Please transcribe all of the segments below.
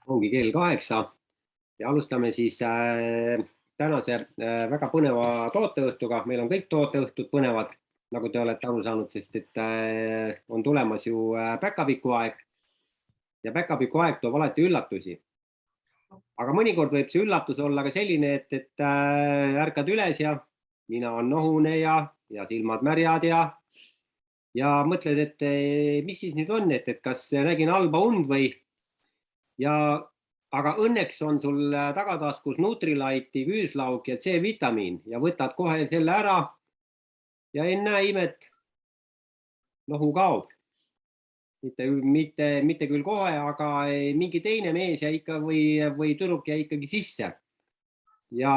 Ongi kell 8 ja alustame siis tänase väga põneva tooteõhtuga. Meil on kõik tooteõhtud põnevad, nagu te olete aru saanud, sest et on tulemas ju päkapiku aeg ja päkapiku aeg toob alati üllatusi. Aga mõnikord võib see üllatus olla ka selline, et ärkad üles ja nina on nohune ja silmad märjad ja mõtled, et mis siis nüüd on, et kas nägin halba und või. Aga õnneks on sul tagataskus Nutrilite'i küüslauk ja C-vitamiin ja võtad kohe selle ära ja ennäe imet, nohu kaob. Mitte küll kohe, aga mingi teine mees jäi ikka või tüdruk jäi ikkagi sisse. Ja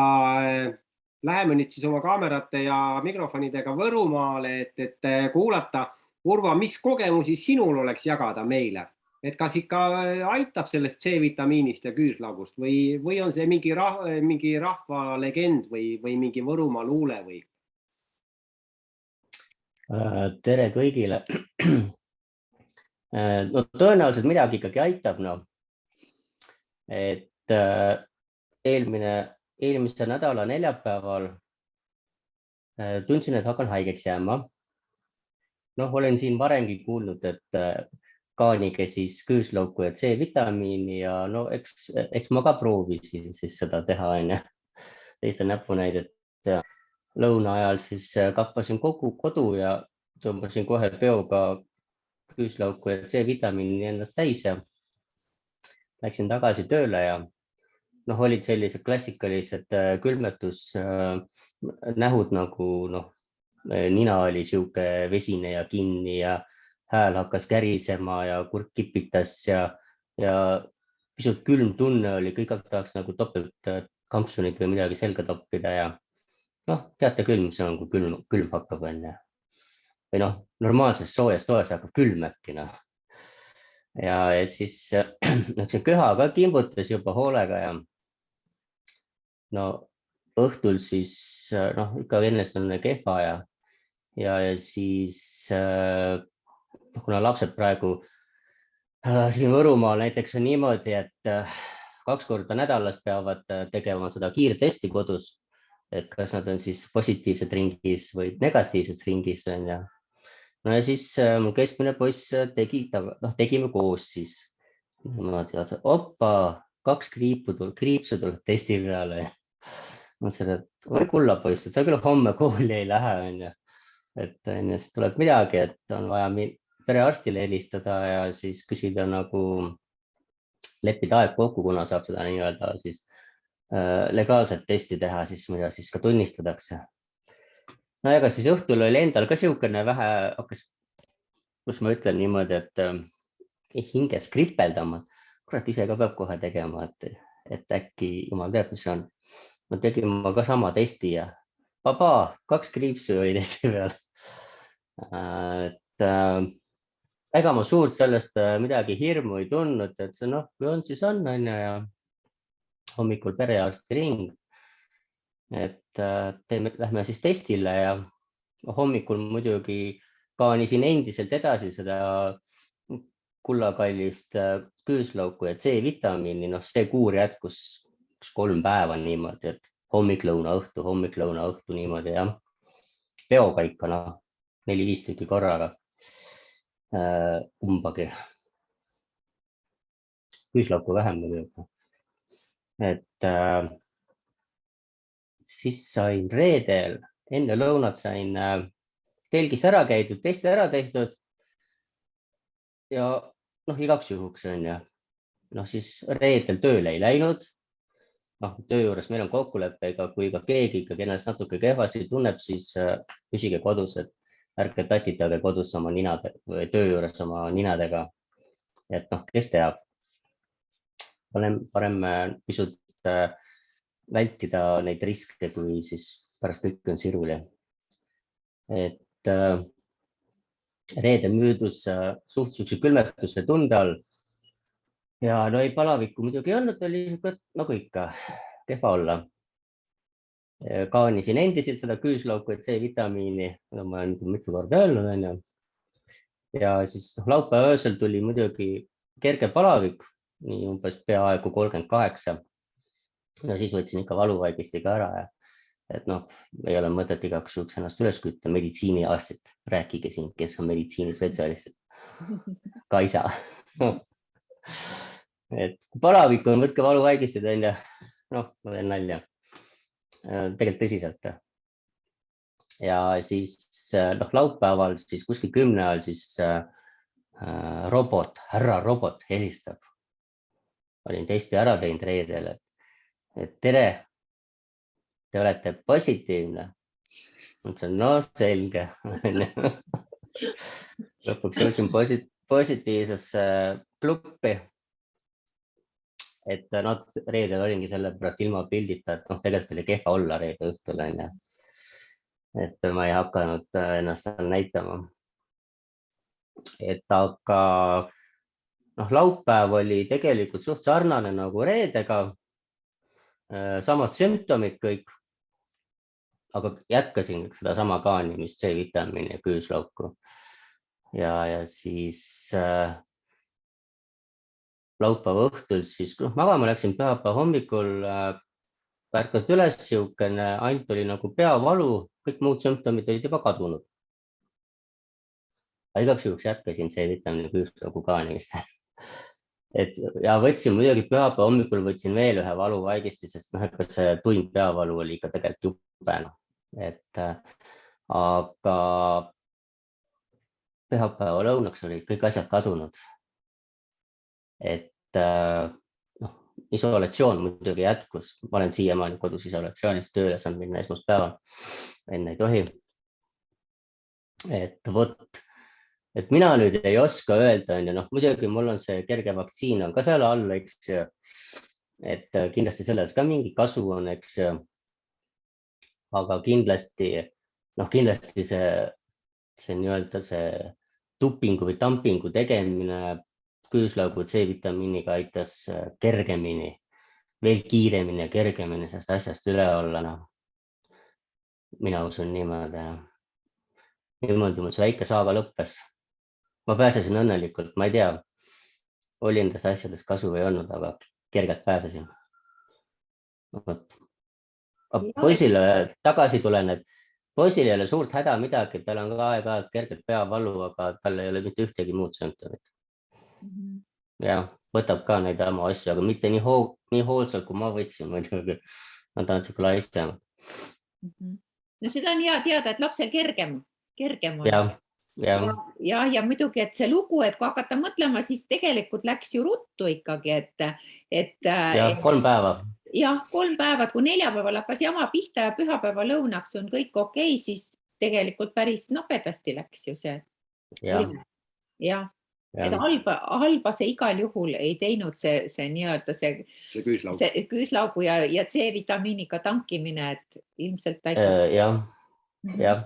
läheme nüüd siis oma kaamerate ja mikrofonidega Võrumaale, et kuulata, Urva, mis kogemusi sinul oleks jagada meile? Et kas ikka aitab sellest C-vitamiinist ja küüslaugust või on see mingi rahva legend või mingi Võrumaa luule või? Tere kõigile. No, tõenäoliselt midagi ikkagi aitab. No. Et eelmise nädala neljapäeval tundsin, et hakkan haigeks jääma. No, olen siin varemgi kuulnud, et kaanige siis küüslauku ja C-vitamiini ja no, eks ma ka proovisin siis seda teha teiste näpunäidet. Lõuna ajal siis kappasin kogu kodu ja tõmbasin kohe peoga küüslauku ja C-vitamiini ennast täis ja läksin tagasi tööle ja olid sellised klassikalised külmetusnähud nagu nina oli siuke vesine ja kinni ja hääl hakkas kärisema ja kurk kipitas ja pisut külm tunne oli, kõik tahaks nagu topelt kampsunit või midagi selga toppida ja teate küll, mis on, kui külm hakkab enne. Või normaalses soojas toas hakkab külm äkki. Ja siis köha ka kimbutas juba hoolega ja õhtul siis ikka ennest on kehva ja siis kuna lapsed praegu siin Võrumaal näiteks on niimoodi, et 2 korda nädalas peavad tegema seda kiirtesti kodus, et kas nad on siis positiivsed ringis või negatiivses ringis. No ja siis mu keskmine poiss tegime koos siis. Oppa, 2 kriipsu tuleb testi peale. Mõtlesin, et kulla poiss, sa küll homme kooli ei lähe. Et siis tuleb midagi, et on vaja perearstile helistada ja siis küsida leppida aeg kokku, kuna saab seda nii-öelda siis legaalset testi teha, siis mida siis ka tunnistatakse. No ega siis õhtul oli endal ka siukene vähe hakkas, kus ma ütlen niimoodi, et hinges kripeldama. Kurat, ise ka peab kohe tegema, et äkki jumal teab, mis on. Ma tegin ma ka sama testi ja 2 kriipsu oli testi peal. Ega ma suurt sellest midagi hirmu ei tundnud, et see kui on, siis on ja hommikul perearsti ring, et lähme siis testile ja hommikul muidugi kaanisin endiselt edasi seda kullakallist küüslauku ja C-vitamiini, see kuur jätkus 3 päeva niimoodi, et hommik, lõuna, õhtu niimoodi ja peoga ikka 4-5 tükki korraga. Umbagi küüslauku vähem muidugi. Et siis sain reedel, enne lõunat sain telgis ära käidud, testi ära tehtud ja igaks juhuks on ja siis reedel tööle ei läinud. Töö juures meil on kokkuleppega, kui ka keegi ikkagi ennast natuke kehvasti tunneb, siis püsige kodus, et ärge tatitage kodus oma ninadega või töö juures oma ninadega. Et kes teab, parem pisut vältida neid riske, kui siis pärast kõik on siruli. Et reede müüdus suhteliselt külmetuse tunde all ja ei palavikku muidugi ei olnud, oli nagu ikka kehva olla. Kaanisin endiselt seda küüslauku ja C-vitamiini, ma olen mitu korda öelnud. Ja siis laupäeva öösel tuli muidugi kerge palavik, nii umbes peaaegu 38. Ja siis võtsin ikka valuvaigistiga ära ja et noh, ei ole mõtet igaks juhuks ennast üles kütta, meditsiiniaastit, rääkige siin, kes on meditsiinispetsialistid. Kaisa. Et kui palavik on, võtke valuvaigistid välja. Noh, ma teen nalja. Tegelikult tõsiselt. Ja siis laupäeval siis kuskil 10 ajal siis härra robot helistab. Olin testi ära teinud reedel, et tere, te olete positiivne. Mõtlesin, no selge. Lõpuks jõudsin positiivsesse kluppi. Et reedel olingi sellepärast ilma pildita, et tegelikult oli kehva olla reede õhtul. Et ma ei hakanud ennast seal näitama. Et aga laupäev oli tegelikult suht sarnane nagu reedega. Samad sümptomid kõik, aga jätkasin seda sama kaanimist, C-vitamiini ja küüslauku. Ja siis laupäeva õhtul siis magama läksin pühapäeva hommikul, pärkad üles siukene, ainult oli nagu peavalu, kõik muud sümptomid olid juba kadunud. Igaks juhuks jätkasin C-vitamiini küüslauku kaanimist. Ja võtsin muidugi pühapäeva hommikul võtsin veel ühe valuvaigisti, sest see tund peavalu oli ikka tegelikult jube. Aga pühapäeva lõunaks olid kõik asjad kadunud. Et isolatsioon muidugi jätkus. Ma olen siiamaani kodus isolatsioonis, tööle saan minna esmaspäeval. Enne ei tohi. Et mina nüüd ei oska öelda, muidugi mul on see kerge vaktsiin on ka seal all, eks. Et kindlasti selles ka mingi kasu on, eks. Aga kindlasti see nii-öelda see tupingu või tampingu tegemine küüslaugu C-vitamiiniga aitas kergemini, veel kiiremini ja kergemini sellest asjast üle olla. Mina usun niimoodi. Niimoodi mul see väike saaga lõppes. Ma pääsesin õnnelikult, ma ei tea, oli endast asjadest kasu või olnud, aga kergelt pääsesin. Poisile tagasi tulen, et poisil ei ole suurt häda midagi, tal on ka aeg-ajalt kergelt peavalu, aga tal ei ole mitte ühtegi muud sümptomit. Ja võtab ka neid oma asju, aga mitte nii hoolsalt, kui ma võtsin. Nad on natuke laisemad. No seda on hea teada, et lapsel kergem on. Ja muidugi, et see lugu, et kui hakata mõtlema, siis tegelikult läks ju ruttu ikkagi, et 3 päeva. Jah, 3 päeva, kui neljapäeval hakkas jama pihta ja pühapäeva lõunaks on kõik okei, siis tegelikult päris nopedasti läks ju see. Ja. Et halba see igal juhul ei teinud see nii-öelda see küüslaugu ja C-vitamiiniga tankimine, et ilmselt Jah.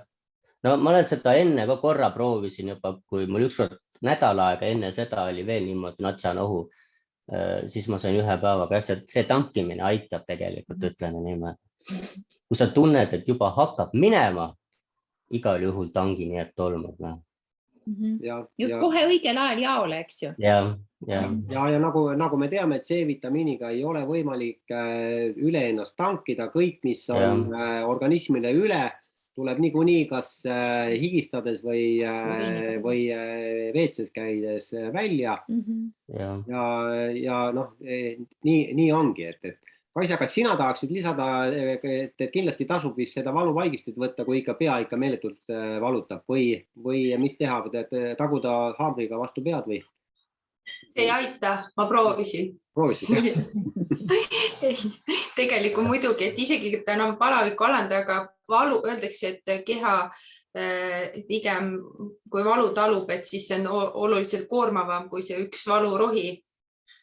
No ma olen seda enne ka korra proovisin juba, kui mul ükskord nädal aega enne seda oli veel niimoodi natsanohu, siis ma sain 1 päevaga, see tankimine aitab tegelikult, ütleme niimoodi. Kui sa tunned, et juba hakkab minema, igal juhul tangi nii, et tolmub. Just kohe õigel ajal jaole, eks ju. Ja nagu me teame, et C-vitamiiniga ei ole võimalik üle ennast tankida, kõik, mis on organismile üle, tuleb niikuinii kas higistades või veetses käides välja. Ja nii ongi, et Kaisa, kas sina tahaksid lisada, et kindlasti tasub vist seda valuvaigistit võtta, kui ikka pea ikka meeletult valutab või mis teha, taguda haamriga vastu pead või? Ei aita, ma proovisin. Tegelikult muidugi, et isegi ta enam palavikku alanda, aga valu, öeldakse, et keha pigem kui valu talub, et siis see on oluliselt koormavam kui see üks valurohi.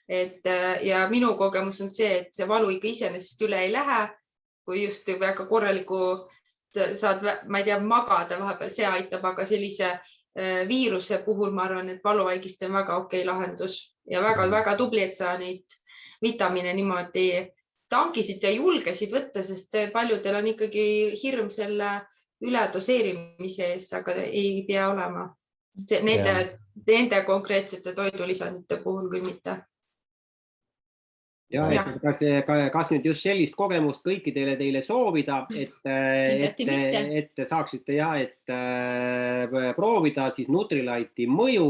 Ja minu kogemus on see, et see valu ikka iseenesest üle ei lähe, kui just väga korraliku saad, ma ei tea, magada vahepeal, see aitab, aga sellise viiruse puhul ma arvan, et valuvaigist on väga okei lahendus ja väga tubli, et sa neid vitamiine niimoodi tankisid ja julgesid võtta, sest paljudel on ikkagi hirm selle üledoseerimise ees, aga ei pea olema. Nende konkreetsete toidulisandite puhul küll mitte. Ja, kas nüüd just sellist kogemust kõikidele teile soovida, et te saaksite et proovida siis Nutrilite'i mõju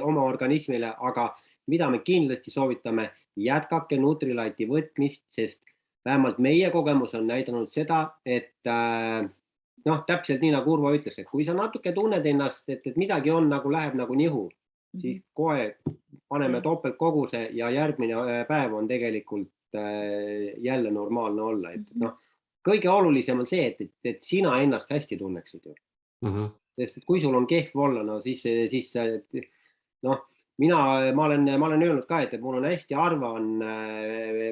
oma organismile, aga mida me kindlasti soovitame, jätkake Nutrilite'i võtmist, sest vähemalt meie kogemus on näidanud seda, et täpselt nii nagu Urvo ütles, et kui sa natuke tunned ennast, et midagi on läheb nagu nihu, siis kohe paneme topeltkoguse ja järgmine päev on tegelikult jälle normaalne olla. Kõige olulisem on see, et sina ennast hästi tunneksid. Sest kui sul on kehv olla, siis ma olen öelnud ka, et mul on hästi harva on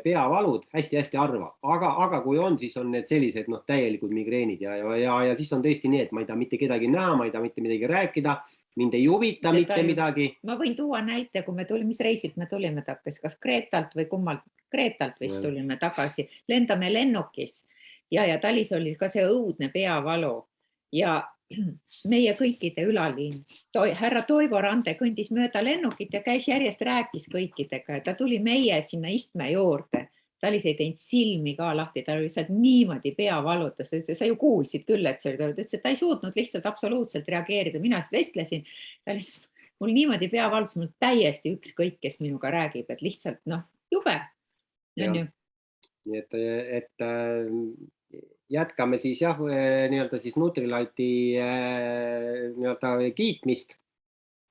peavalud, hästi harva, aga kui on, siis on need sellised täielikud migreenid ja siis on tõesti nii, et ma ei taha mitte kedagi näha, ma ei taha mitte midagi rääkida, mind ei huvita mitte midagi. Ma võin tuua näite, kui me tulime, mis reisilt me tulime tagasi, kas Kreetalt või kummalt, Kreetalt vist tulime tagasi, lendame lennukis ja Talis oli ka see õudne peavalu ja meie kõikide ülaliin, härra Toivo Rande kõndis mööda lennukit ja käis järjest rääkis kõikidega ja ta tuli meie sinna istme juurde. Talis ei teinud silmi ka lahti, ta oli lihtsalt niimoodi peavalutas, sa ju kuulsid küll, et see oli, et ta ei suutnud lihtsalt absoluutselt reageerida, mina vestlesin, mul niimoodi peavalutus, mul täiesti ükskõik, kes minuga räägib, et lihtsalt jube. Nii et jätkame siis siis Nutrilite'i kiitmist,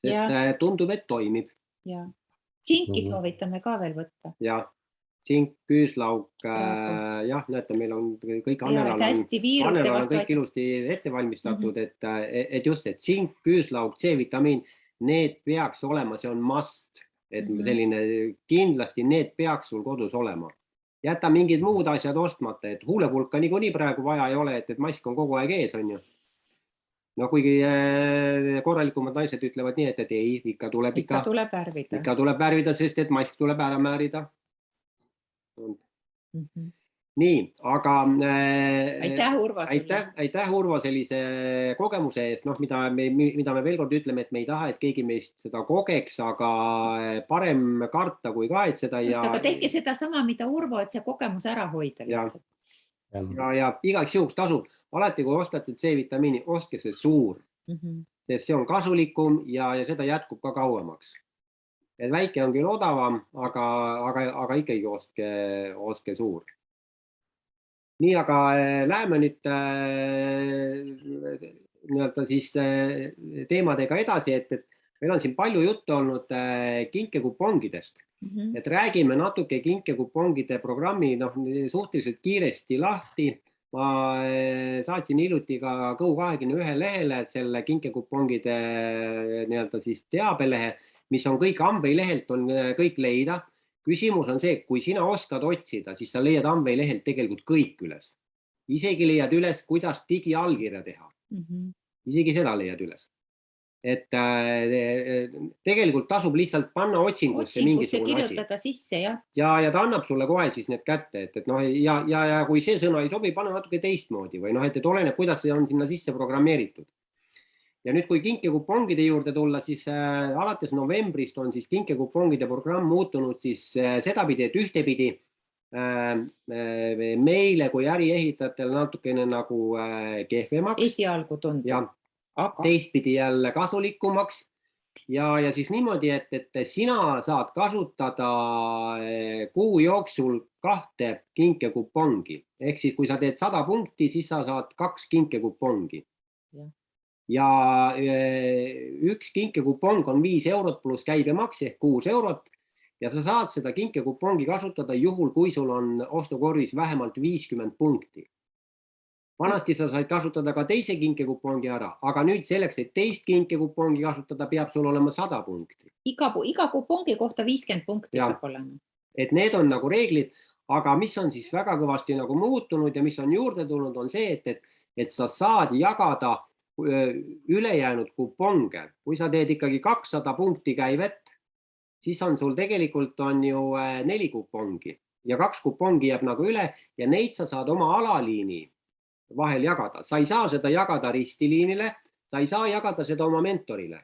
sest tundub, et toimib. Tsinki soovitame ka veel võtta. Ja. Tsink, küüslauk, näete, meil on kõik Annelal on kõik ilusti ette valmistatud, et just, et tsink, küüslauk, C-vitamiin, need peaks olema, see on must, et selline kindlasti need peaks sul kodus olema. Jäta mingid muud asjad ostmata, et huulepulka niikuinii praegu vaja ei ole, et mask on kogu aeg ees, on ju. Kuigi korralikumad naised ütlevad nii, et ei, ikka tuleb värvida, sest et mask tuleb ära määrida. Nii, aga aitäh Urvo sellise kogemuse eest, mida me veel kord ütleme, et me ei taha, et keegi meist seda kogeks, aga parem karta kui kahetseda. Aga tehke seda sama, mida Urvo, et see kogemus ära hoida. Ja igaks juhuks tasub, alati kui ostate C-vitamiini, ostke see suur, sest see on kasulikum ja seda jätkub ka kauemaks. Et väike on küll odavam, aga ikkagi ostke suur. Nii, aga läheme nüüd siis teemadega edasi, et meil on siin palju juttu olnud kinkekupongidest. Et räägime natuke kinkekupongide programmi suhteliselt kiiresti lahti. Ma saatsin hiljuti ka Go21 lehele selle kinkekupongide siis teabelehe, mis on kõik Amway lehelt on kõik leida. Küsimus on see, kui sina oskad otsida, siis sa leiad Amway lehelt tegelikult kõik üles. Isegi leiad üles, kuidas digiallkirja teha. Isegi seda leiad üles. Et tegelikult tasub lihtsalt panna otsingusse mingisugune asi. Kirjutada sisse, jah. Ja ta annab sulle kohe siis need kätte, ja kui see sõna ei sobi, panna natuke teistmoodi või et oleneb, kuidas see on sinna sisse programmeeritud. Ja nüüd, kui kinkekupongide juurde tulla, siis alates novembrist on siis kinkekupongide programm muutunud siis sedapidi, et ühtepidi meile kui äriehitajatele natukene nagu kehvemaks. Esialgu tundub. Ja teistpidi jälle kasulikumaks ja siis niimoodi, et sina saad kasutada kuu jooksul 2 kinkekupongi. Ehk siis, kui sa teed 100 punkti, siis sa saad 2 kinkekupongi. Ja üks kinkekupong on 5 eurot pluss käibemaks ehk 6 eurot ja sa saad seda kinkekupongi kasutada juhul, kui sul on ostukorvis vähemalt 50 punkti. Vanasti sa said kasutada ka teise kinkekupongi ära, aga nüüd selleks, et teist kinkekupongi kasutada, peab sul olema 100 punkti. Iga kupongi kohta 50 punkti peab olema. Et need on nagu reeglid, aga mis on siis väga kõvasti nagu muutunud ja mis on juurde tulnud, on see, et sa saad jagada ülejäänud kuponge. Kui sa teed ikkagi 200 punkti käivet, siis on sul tegelikult on ju 4 kupongi ja 2 kupongi jääb nagu üle ja neid sa saad oma alaliini vahel jagada. Sa ei saa seda jagada ristiliinile, sa ei saa jagada seda oma mentorile.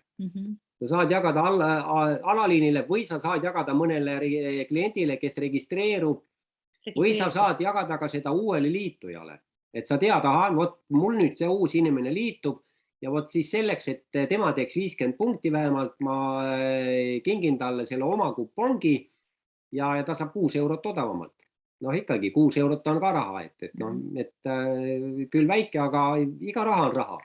sa saad jagada alaliinile või sa saad jagada mõnele kliendile, kes registreerub või sa saad jagada ka seda uuele liitujale, et sa tead, vot mul nüüd see uus inimene liitub ja vot siis selleks, et tema teeks 50 punkti vähemalt, ma kingin talle selle oma kupongi ja ta saab 6 eurot odavamalt. Noh, ikkagi 6 eurot on ka raha, et küll väike, aga iga raha on raha.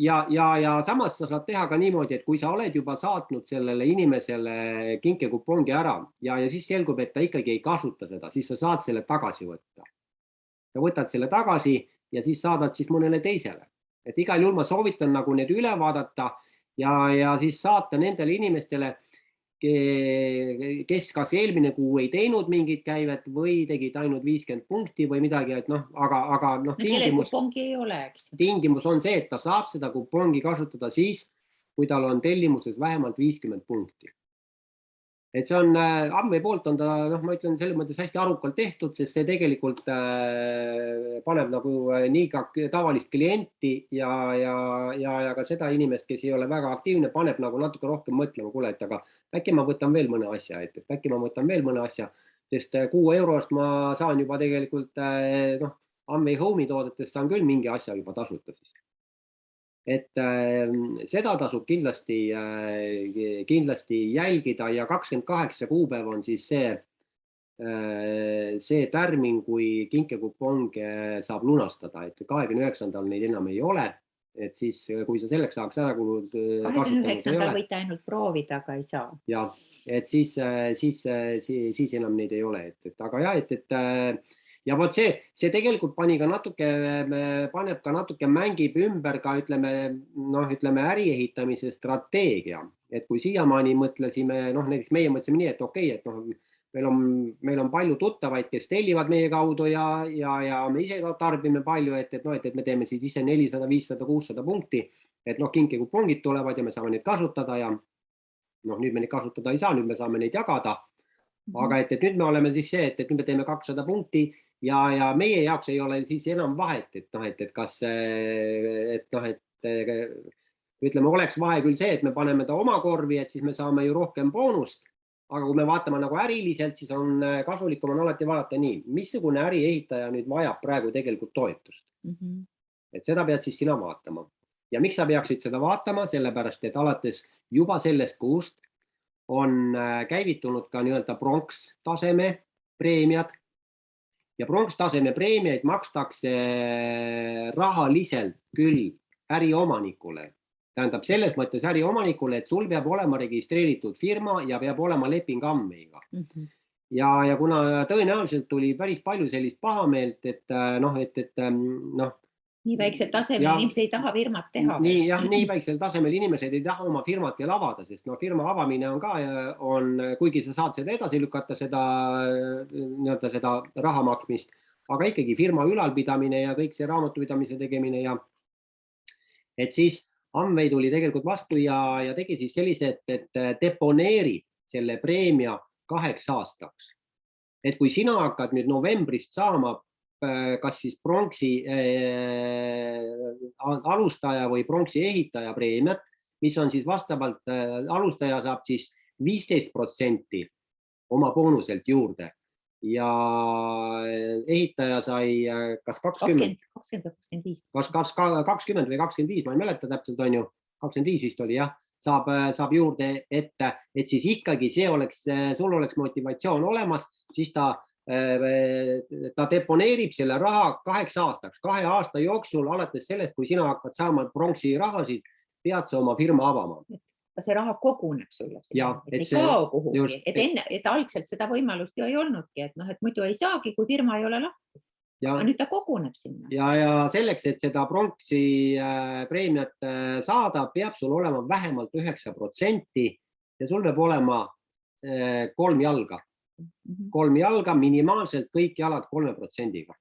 Ja samas sa saad teha ka niimoodi, et kui sa oled juba saatnud sellele inimesele kinkekupongi ära ja siis selgub, et ta ikkagi ei kasuta seda, siis sa saad selle tagasi võtta. Ja võtad selle tagasi ja siis saadad siis mõnele teisele. Et igal juhul ma soovitan nagu need üle vaadata ja siis saata nendele inimestele, kes kas eelmine kuu ei teinud mingit käivet või tegid ainult 50 punkti või midagi, et aga tingimus on see, et ta saab seda kupongi kasutada siis, kui tal on tellimuses vähemalt 50 punkti. Et see on, Amway poolt on ta, ma ütlen, selles mõttes hästi arukalt tehtud, sest see tegelikult paneb nagu nii ka tavalist klienti ja ka seda inimest, kes ei ole väga aktiivne, paneb nagu natuke rohkem mõtlema, kuule, et aga äkki ma võtan veel mõne asja, sest 6 eurost ma saan juba tegelikult, Amway Home'i toodetest saan küll mingi asja juba tasuta siis. Et seda tasub kindlasti jälgida ja 28 kuupäev on siis see tärmin, kui kinkekuponge saab lunastada, et 29. neid enam ei ole, et siis kui sa selleks saaks ära kulud 29. võite ainult proovida, aga ei saa. Ja, et siis enam neid ei ole, aga jah, ja vot see tegelikult paneb ka natuke mängib ümber ka ütleme äriehitamise strateegia, et kui siiamaani mõtlesime, näiteks meie mõtlesime nii, et okei, et meil on palju tuttavaid, kes tellivad meie kaudu ja me ise tarbime palju, et me teeme siis ise 400, 500, 600 punkti, et kinkekupongid tulevad ja me saame neid kasutada ja nüüd me neid kasutada ei saa, nüüd me saame neid jagada. Aga et nüüd me oleme siis see, et nüüd me teeme 200 punkti ja meie jaoks ei ole siis enam vahet, et kas, ütleme, oleks vahe küll see, et me paneme ta oma korvi, et siis me saame ju rohkem boonust, aga kui me vaatame nagu äriliselt, siis on kasulikum on alati vaadata nii, missugune äriehitaja nüüd vajab praegu tegelikult toetust. Et seda pead siis sina vaatama. Ja miks sa peaksid seda vaatama? Sellepärast, et alates juba sellest kuust on käivitunud ka nii-öelda pronkstaseme preemiad ja pronkstaseme preemiaid makstakse rahaliselt küll äriomanikule. Tähendab selles mõttes äriomanikule, et sul peab olema registreeritud firma ja peab olema leping Amway'ga. Ja kuna tõenäoliselt tuli päris palju sellist pahameelt, et nii väiksel tasemel inimesed ei taha firmat teha. Nii väiksel tasemel inimesed ei taha oma firmat veel avada, sest firma avamine on ka, kuigi sa saad seda edasi lükata, seda raha maksmist, aga ikkagi firma ülalpidamine ja kõik see raamatupidamise tegemine ja et siis Amway tuli tegelikult vastu ja tegi siis sellise, et deponeerib selle preemia 2 aastaks. Et kui sina hakkad nüüd novembrist saama kas siis pronksi alustaja või pronksi ehitaja preemiat, mis on siis vastavalt, alustaja saab siis 15% oma boonuselt juurde ja ehitaja sai kas 20 või 25, ma ei mäleta täpselt, on ju, 25 vist oli, jah, saab juurde, et siis ikkagi sul oleks motivatsioon olemas, siis ta deponeerib selle raha 2 aastaks, 2 aasta jooksul, alates sellest, kui sina hakkad saama pronksi rahasid, pead sa oma firma avama. See raha koguneb sulle, et ei kao kuhugi, et algselt seda võimalust ju ei olnudki, et muidu ei saagi, kui firma ei ole lahti. Aga nüüd ta koguneb sinna. Ja selleks, et seda pronksi preemiat saada, peab sul olema vähemalt 9% ja sul peab olema 3 jalga. 3 jalga, minimaalselt kõik jalad 3%-ga.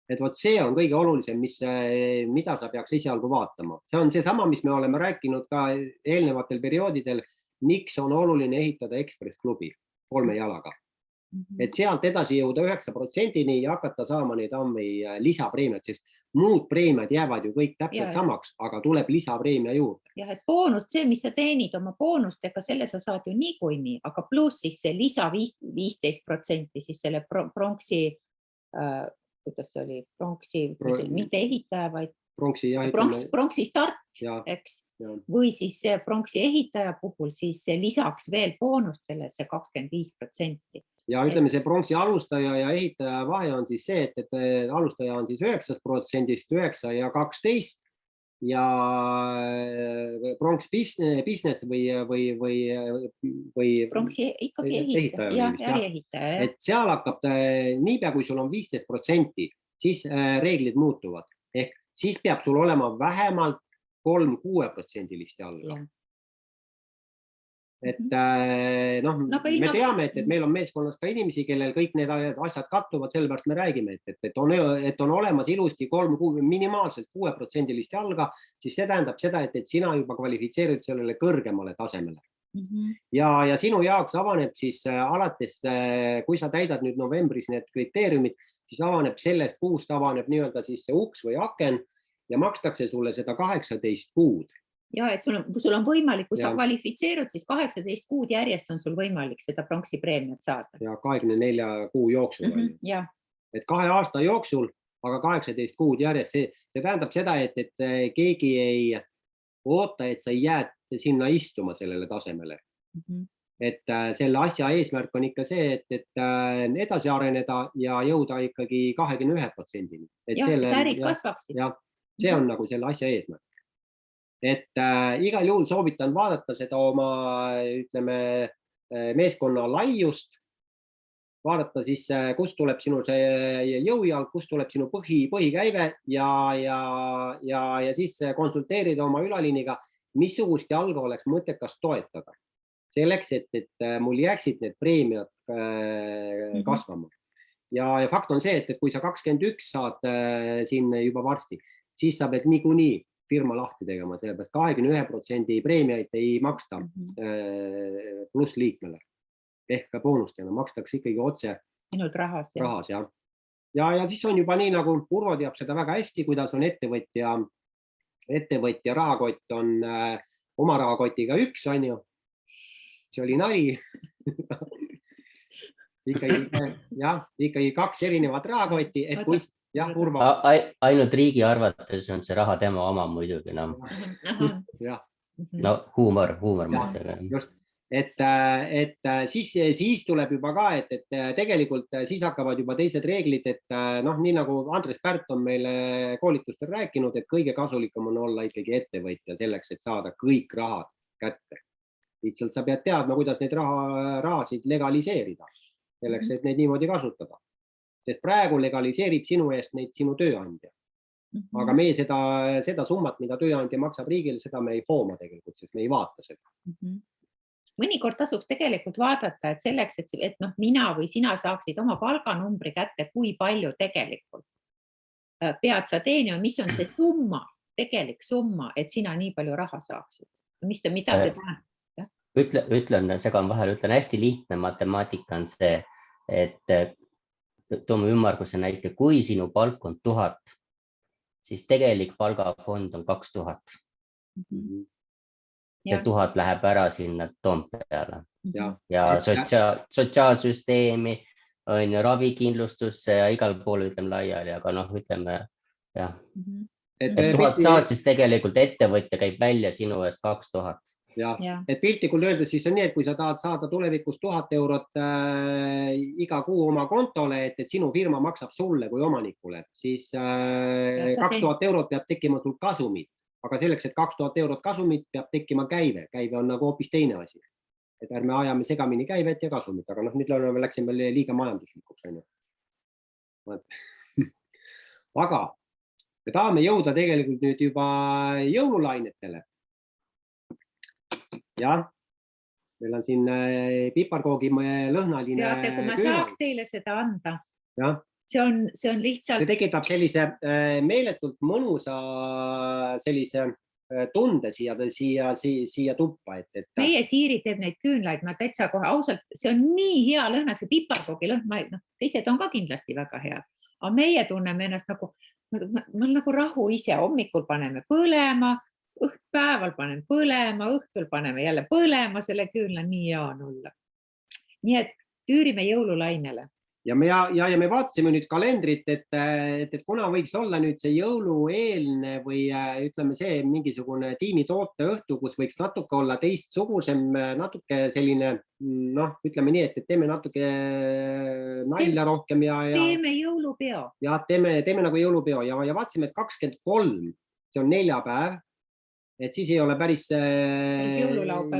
Et vot see on kõige olulisem, mida sa peaks esialgu vaatama. See on seesama, mis me oleme rääkinud ka eelnevatel perioodidel, miks on oluline ehitada Ekspress klubi 3 jalaga. et sealt edasi jõuda 9%-ni ja hakata saama neid ammi lisapreemiad, sest muud preemiad jäävad ju kõik täpselt samaks, aga tuleb lisapreemia juurde. Jah, et boonust, see, mis sa teenid oma boonustega, selle sa saad ju niikuinii, aga pluss siis see lisa 15% siis selle pronksi, kuidas see oli, pronksi, mitte ehitaja, vaid pronksi start, eks, või siis see pronksi ehitaja puhul siis lisaks veel boonustele see 25%. Ja ütleme, see pronksi alustaja ja ehitaja vahe on siis see, et alustaja on siis 9%-st 9 ja 12 ja pronks business või pronksi ikkagi ehitaja. Et seal hakkab, niipea kui sul on 15%, siis reeglid muutuvad. Ehk siis peab sul olema vähemalt 3-6% jalga. Et me teame, et meil on meeskonnas ka inimesi, kellel kõik need asjad kattuvad, sellepärast me räägime, et on olemas ilusti minimaalselt 6% jalga, siis see tähendab seda, et sina juba kvalifitseerid sellele kõrgemale tasemele. Ja sinu jaoks avaneb siis alates, kui sa täidad nüüd novembris need kriteeriumid, siis avaneb sellest kuust avaneb nii-öelda siis see uks või aken ja makstakse sulle seda 18 kuud. Ja, et sul on võimalik, kui sa kvalifitseerud, siis 18 kuud järjest on sul võimalik seda pronksi preemiat saada. Ja 24 kuu jooksul. Et 2 aasta jooksul, aga 18 kuud järjest. See tähendab seda, et keegi ei oota, et sa jääd sinna istuma sellele tasemele. Et selle asja eesmärk on ikka see, et edasi areneda ja jõuda ikkagi 21%-ni. Ärid kasvaksid. See on nagu selle asja eesmärk. Et igal juhul soovitan vaadata seda oma, ütleme, meeskonna laiust, vaadata siis, kust tuleb sinu see jõujalg, kust tuleb sinu põhikäive ja siis konsulteerida oma ülaliiniga, missugust jalga oleks mõttekas toetada. Selleks, et mul jääksid need preemiad kasvama. Ja fakt on see, et kui sa 21 saad siin juba varsti, siis sa pead niikuinii firma lahti tegema, sellepärast 21% preemiaid ei maksta pluss liikmele. Ehk boonustena makstakse ikkagi otse ainult rahas. Ja siis on juba nii, nagu Urvo teab seda väga hästi, kuidas on ettevõtja rahakott on oma rahakotiga üks, on ju. See oli nali. Ikkagi 2 erinevat rahakotti, et kui ainult riigi arvates on see raha tema oma muidugi. No huumor mõistega. Just, et siis tuleb juba ka, et tegelikult siis hakkavad juba teised reeglid, et nii nagu Andres Pärt on meile koolitustel rääkinud, et kõige kasulikum on olla ikkagi ettevõtja selleks, et saada kõik rahad kätte. Lihtsalt sa pead teadma, kuidas neid rahasid legaliseerida, selleks, et neid niimoodi kasutada. Sest praegu legaliseerib sinu eest neid sinu tööandja. Aga me seda summat, mida tööandja maksab riigile, seda me ei hooma tegelikult, sest me ei vaata seda. Mõnikord tasuks tegelikult vaadata, et selleks, et mina või sina saaksid oma palganumbri kätte, kui palju tegelikult pead sa teenima, mis on see summa, tegelik summa, et sina nii palju raha saaksid. Mida see tähendab? Ütlen, segan vahel, ütlen hästi lihtne matemaatika on see, et toome ümmarguse näite, kui sinu palk on 1000, siis tegelik palgafond on 2000. See 1000 läheb ära sinna Toompeale. Ja sotsiaalsüsteemi, ravikindlustusse ja igal pool ütleme laiali, aga ütleme, jah. Et 1000 saad, siis tegelikult ettevõtja käib välja sinu eest 2000. Et piltlikult öeldes siis on nii, et kui sa tahad saada tulevikus 1000 eurot iga kuu oma kontole, et sinu firma maksab sulle kui omanikule, siis 2000 eurot peab tekkima sul kasumit, aga selleks, et 2000 eurot kasumit peab tekkima käive. Käive on nagu hoopis teine asi. Et ärme ajame segamini käivet ja kasumit, aga nüüd läksime liiga majanduslikuks. Aga me tahame jõuda tegelikult nüüd juba jõululainetele. Jah, meil on siin piparkoogi lõhnaline. Teate, kui ma saaks teile seda anda, see on lihtsalt... See tekitab sellise meeletult mõnusa sellise tunde siia tuppa, et meie Siiri teeb neid küünlaid, ma täitsa kohe ausalt, see on nii hea lõhn, see piparkoogi lõhn, teised on ka kindlasti väga head, aga meie tunneme ennast nagu, ma nagu rahu ise, hommikul paneme põlema, päeval paneme põlema, õhtul paneme jälle põlema selle küünla, nii hea on olla. Nii et tüürime jõululainele. Ja me vaatasime nüüd kalendrit, et kuna võiks olla nüüd see jõulueelne või ütleme see mingisugune tiimi tooteõhtu, kus võiks natuke olla teistsugusem, natuke selline, ütleme nii, et teeme natuke nalja rohkem ja teeme jõulupeo. Ja teeme nagu jõulupeo ja vaatasime, et 23, see on neljapäev, et siis ei ole päris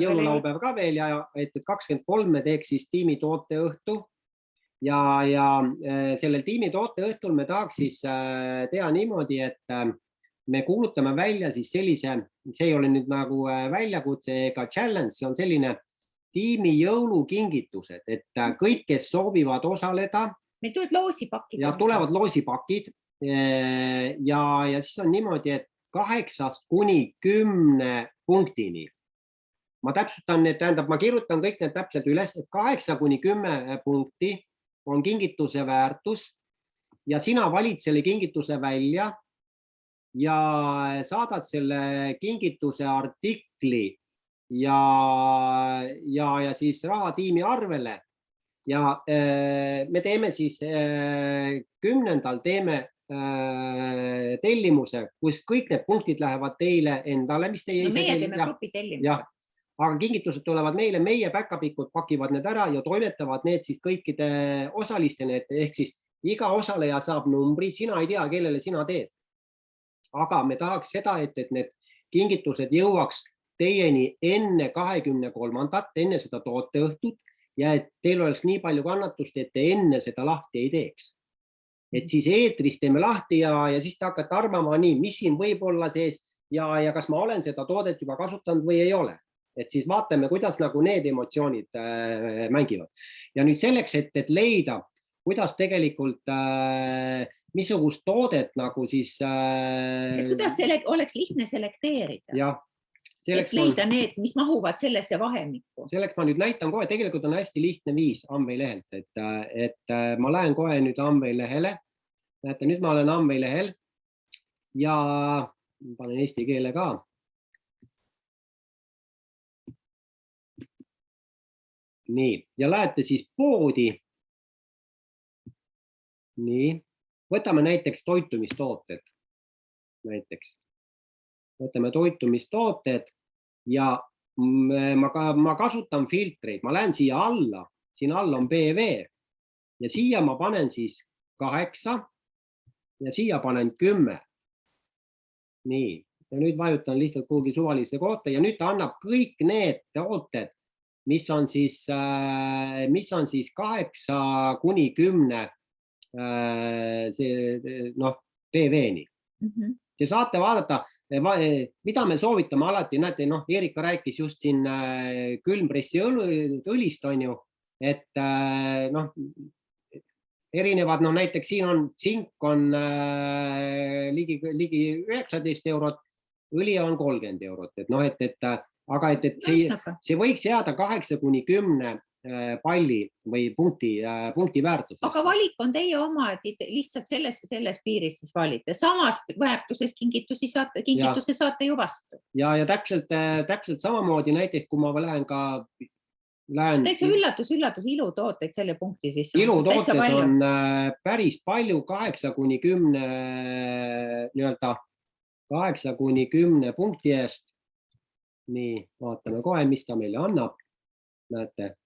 jõululaupäev ka veel ja et 23 me teeks siis tiimi tooteõhtu. Ja sellel tiimi tooteõhtul me tahaks siis teha niimoodi, et me kuulutame välja siis sellise, see ei ole nüüd nagu väljakutse ega challenge, see on selline tiimi jõulukingitused, et kõik, kes soovivad osaleda. Meil tulevad loosipakid. Ja tulevad loosipakid ja siis on niimoodi, et 8 kuni 10 punktini. Ma täpsustan, tähendab, ma kirjutan kõik need täpselt üles, et 8 kuni 10 punkti on kingituse väärtus ja sina valid selle kingituse välja ja saadad selle kingituse artikli ja siis rahatiimi arvele ja me teeme siis 10. teeme tellimuse, kus kõik need punktid lähevad teile endale, mis teie ise meie teeme grupi tellimuse. Aga kingitused tulevad meile, meie päkapikud pakivad need ära ja toimetavad need siis kõikide osalistele, ehk siis iga osaleja saab numbri, sina ei tea, kellele sina teed. Aga me tahaks seda, et need kingitused jõuaks teieni enne 23. enne seda tooteõhtut ja et teil oleks nii palju kannatust, et te enne seda lahti ei teeks. Et siis eetris teeme lahti ja siis te hakkate arvama nii, mis siin võib olla sees ja kas ma olen seda toodet juba kasutanud või ei ole. Et siis vaatame, kuidas nagu need emotsioonid mängivad. Ja nüüd selleks, et leida, kuidas tegelikult, missugust toodet nagu siis... Et kuidas oleks lihtne selekteerida? Jah. Et leida need, mis mahuvad sellesse vahemikku. Selleks ma nüüd näitan kohe, tegelikult on hästi lihtne viis Amway lehelt, et ma lähen kohe nüüd Amway lehele. Näete, nüüd ma olen Amway lehel ja panen eesti keele ka. Nii, ja lähete siis poodi. Nii, võtame näiteks toitumistooted. Näiteks. Võtame toitumistooted ja ma kasutan filtreid. Ma lähen siia alla, siin all on BV ja siia ma panen siis 8 ja siia panen 10. Nii, ja nüüd vajutan lihtsalt kuhugi suvalise kohta ja nüüd ta annab kõik need tooted, mis on siis 8 kuni 10 PV-ni. Te saate vaadata, mida me soovitame alati, näete, Erika rääkis just siin külmpressi õlist, on ju, et erinevad, näiteks siin on tsink on ligi 19 eurot, õli on 30 eurot, aga see võiks jääda 8 kuni 10 palli või punkti väärtuses. Aga valik on teie oma, et lihtsalt selles piiris siis valite. Samas väärtuses kingituse saate ju vastu. Ja täpselt samamoodi näiteks, kui ma lähen ka... Täitsa üllatus, ilutooteid selle punkti sisse. Ilutootes on päris palju 8 kuni 10 punkti eest. Nii, vaatame kohe, mis ta meile annab. Näete,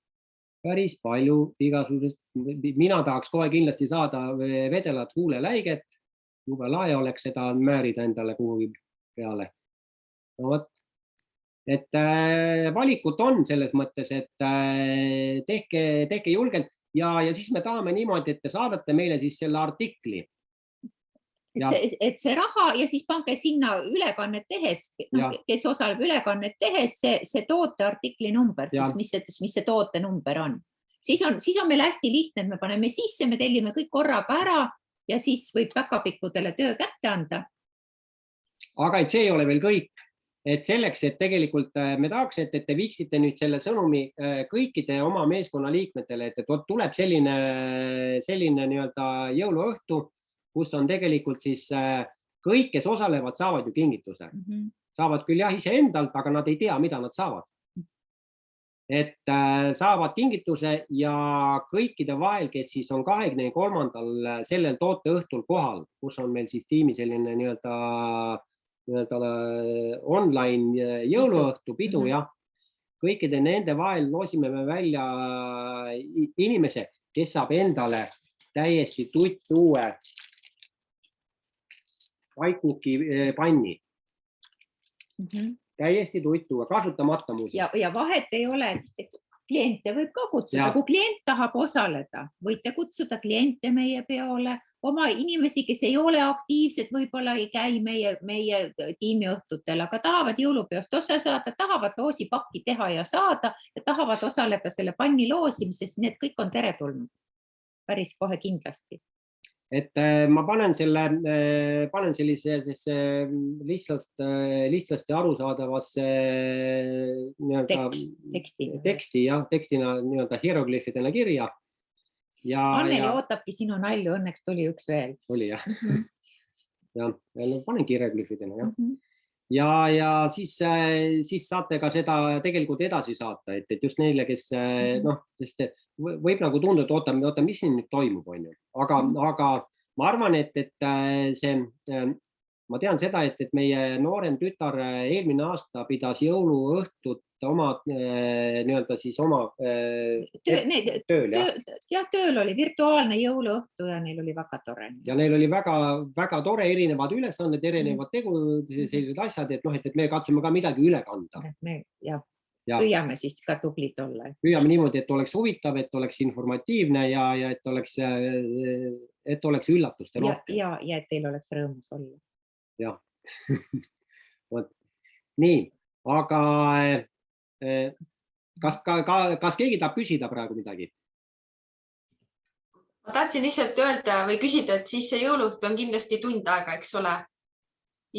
päris palju igasugusest. Mina tahaks kohe kindlasti saada vedelat huuleläiget. Jube lae oleks seda määrida endale kuhugi peale. No võt. Et valikut on selles mõttes, et tehke julgelt ja siis me tahame niimoodi, et te saadate meile siis selle artikli. Et see raha ja siis pange sinna ülekannet tehes, kes osaleb ülekannet tehes, see tooteartikli number, mis see toote number on. Siis on meil hästi lihtne, et me paneme sisse, me tellime kõik korraga ära ja siis võib päkapikkudele töö kätte anda. Aga et see ei ole veel kõik. et selleks, et tegelikult me tahaks, et te viiksite nüüd selle sõnumi kõikide oma meeskonna liikmetele, et tuleb selline nii-öelda jõuluõhtu, kus on tegelikult siis kõik, kes osalevad, saavad ju kingituse. Saavad küll jah iseendalt, aga nad ei tea, mida nad saavad. Et saavad kingituse ja kõikide vahel, kes siis on 23. sellel tooteõhtul kohal, kus on meil siis tiimi selline nii-öelda online jõuluõhtu pidu, jah. Kõikide nende vahel loosime me välja inimese, kes saab endale täiesti tuttuue Whitecooki panni. Täiesti tuttuue, kasutamata muuseas. Ja vahet ei ole, et kliente võib ka kutsuda. Kui klient tahab osaleda, võite kutsuda kliente meie peole, oma inimesi, kes ei ole aktiivsed, võib-olla ei käi meie tiimiõhtutel, aga tahavad jõulupeost osa saada, tahavad loosipakki teha ja saada ja tahavad osaleda selle panni loosimises, need kõik on teretulnud. Päris kohe kindlasti. Et ma panen sellisesse lihtsasti arusaadavasse tekstina nii-öelda hieroglüüfidena kirja. Anneli ootabki sinu nalju, õnneks tuli üks veel. Oli jah. Ja panen hieroglüüfidena, jah. Ja siis saate ka seda tegelikult edasi saata, et just neile, kes sest võib nagu tunda, et oota, mis siin nüüd toimub, on ju. Aga ma arvan, et ma tean seda, et meie noorem tütar eelmine aasta pidas jõuluõhtut oma nii-öelda siis oma tööl. Ja tööl oli virtuaalne jõuluõhtu ja neil oli väga tore. Ja neil oli väga tore, erinevad ülesanded, erinevad sellised asjad, et me katsume ka midagi üle kanda. Püüame siis ka tublid olla. Püüame niimoodi, et oleks huvitav, et oleks informatiivne ja et oleks üllatuste rohkem. Ja et teil oleks rõõmus olla. Jah. Nii, aga kas keegi tahab küsida praegu midagi? Ma tahtsin lihtsalt öelda või küsida, et siis see jõuluõhtu on kindlasti tund aega, eks ole?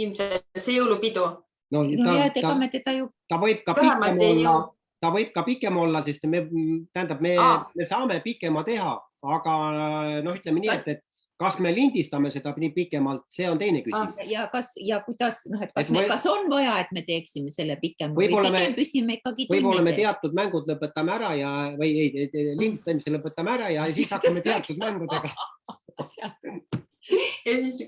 Ilmselt see jõulupidu. Ta võib ka pikem olla, sest me saame pikema teha, aga ütleme nii, et kas me lindistame seda nii pikemalt, see on teine küsimus. Ja kuidas, kas on vaja, et me teeksime selle pikem või pikem püsime ikkagi tunni võib-olla me teatud mängud lõpetame ära või lindistamise lõpetame ära ja siis hakkame teatud mängudega. Ja siis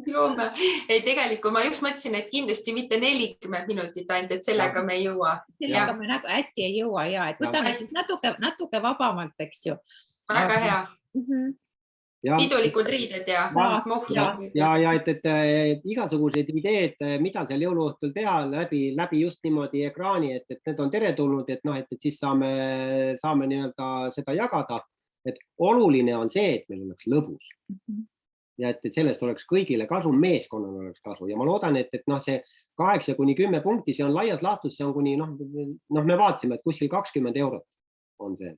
joome. Ei, tegelikult ma just mõtlesin, et kindlasti mitte 40 minutit ainult, et sellega me ei jõua. Sellega me hästi ei jõua ja et võtame siis natuke vabamalt, eks ju. Väga hea. Pidulikud riided ja smokid. Ja et igasugused ideed, mida seal jõuluõhtul teha läbi just niimoodi ekraani, et need on teretulnud, et siis saame nii-öelda seda jagada. Et oluline on see, et meil oleks lõbus. Ja et sellest oleks kõigile kasu, meeskonnal oleks kasu ja ma loodan, et see 8–10 punkti, see on laias laastus, see on kuni, me vaatasime, et kuskil 20 eurot on see,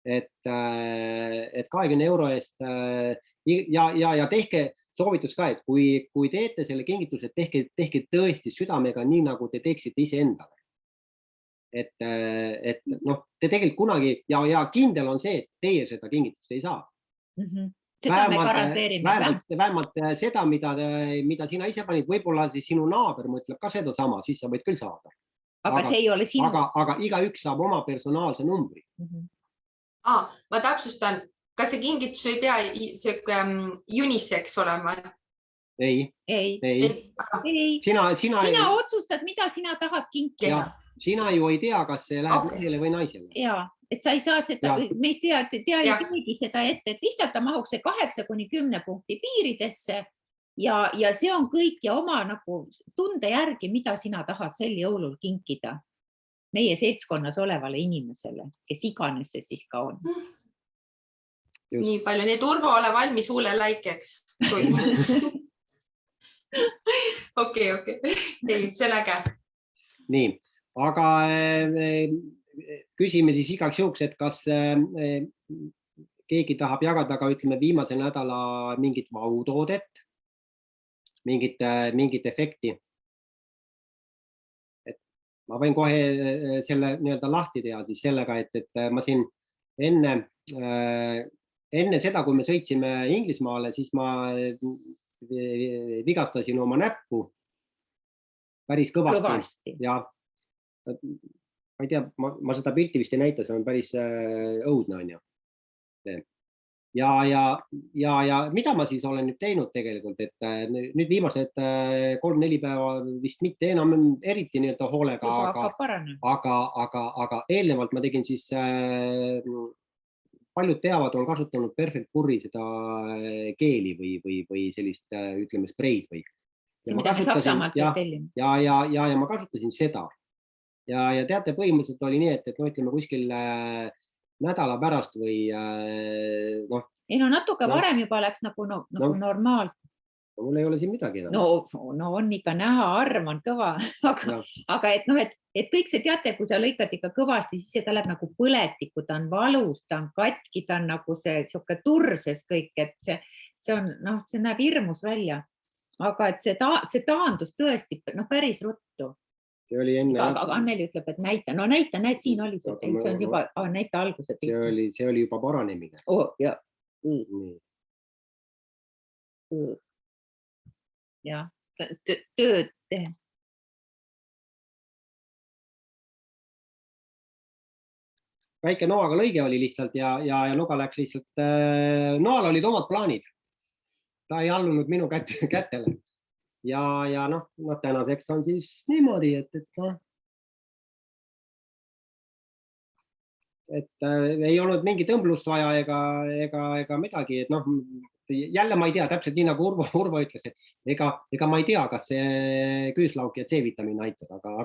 et 20 euro eest ja tehke soovitus ka, et kui teete selle kingituse, tehke tõesti südamega nii, nagu te teeksite ise endale. Et te tegelikult kunagi ja kindel on see, et teie seda kingitust ei saa. Seda me garanteerime. Vähemalt seda, mida sina ise panid, võib-olla siis sinu naaber mõtleb ka seda sama, siis sa võid küll saada. Aga see ei ole sinu. Aga igaüks saab oma personaalse numbri. Ma täpsustan, kas see kingitus ei pea unisex olema? Ei. Sina otsustad, mida sina tahad kinkida. Sina ju ei tea, kas see läheb mehele või naisele. Jaa. Et sa ei saa seda, meist tea ju keegi seda ette, et lihtsalt ta mahuks see 8–10 punkti piiridesse ja see on kõik ja oma tunde järgi, mida sina tahad sel jõulul kinkida meie seltskonnas olevale inimesele, kes iganes see siis ka on. Nii palju, nii Urvo, ole valmis huule laikeks. Okei. Ei, see läge. Nii, aga küsime siis igaks juhuks, et kas keegi tahab jagada ka ütleme viimase nädala mingit vautoodet, mingit efekti. ma võin kohe selle nii-öelda lahti teha siis sellega, et ma siin enne seda, kui me sõitsime Inglismaale, siis ma vigastasin oma näppu päris kõvasti. Ja ma ei tea, ma seda pilti vist ei näita, see on päris õudne on ju. Ja mida ma siis olen nüüd teinud tegelikult, et nüüd viimased 3-4 päeva vist mitte enam eriti nii-öelda hoolega, aga eelnevalt ma tegin siis, paljud teavad, on kasutanud Perfect Puri seda keeli või sellist, ütleme, spreid või. See, mida me Saksamaalt tellime. Ja ma kasutasin seda. Ja teate, põhimõtteliselt oli nii, et no ütleme kuskil nädala pärast või noh. Ei no natuke varem juba läks nagu normaalt. Mul ei ole siin midagi. No on ikka näha, arm on kõva, aga et kõik see teate, kui sa lõikad ikka kõvasti, siis see ta läheb nagu põletiku, ta on valus, ta on katki, ta on nagu see siuke turses kõik, et see on, see näeb hirmus välja, aga et see taandus tõesti päris ruttu. See oli enne. Aga Anneli ütleb, et näita, näed, siin oli see on juba näita alguse. See oli juba paranemine. Ja, tööd teha. Väike noaga lõige oli lihtsalt ja nuga läks lihtsalt, noal olid omad plaanid. Ta ei allunud minu kätele. Ja tänaseks on siis niimoodi, et ei olnud mingi tõmblust vaja ega midagi, et jälle ma ei tea, täpselt nii nagu Urvo ütles, et ega ma ei tea, kas see küüslauk ja C-vitamiin aitas, aga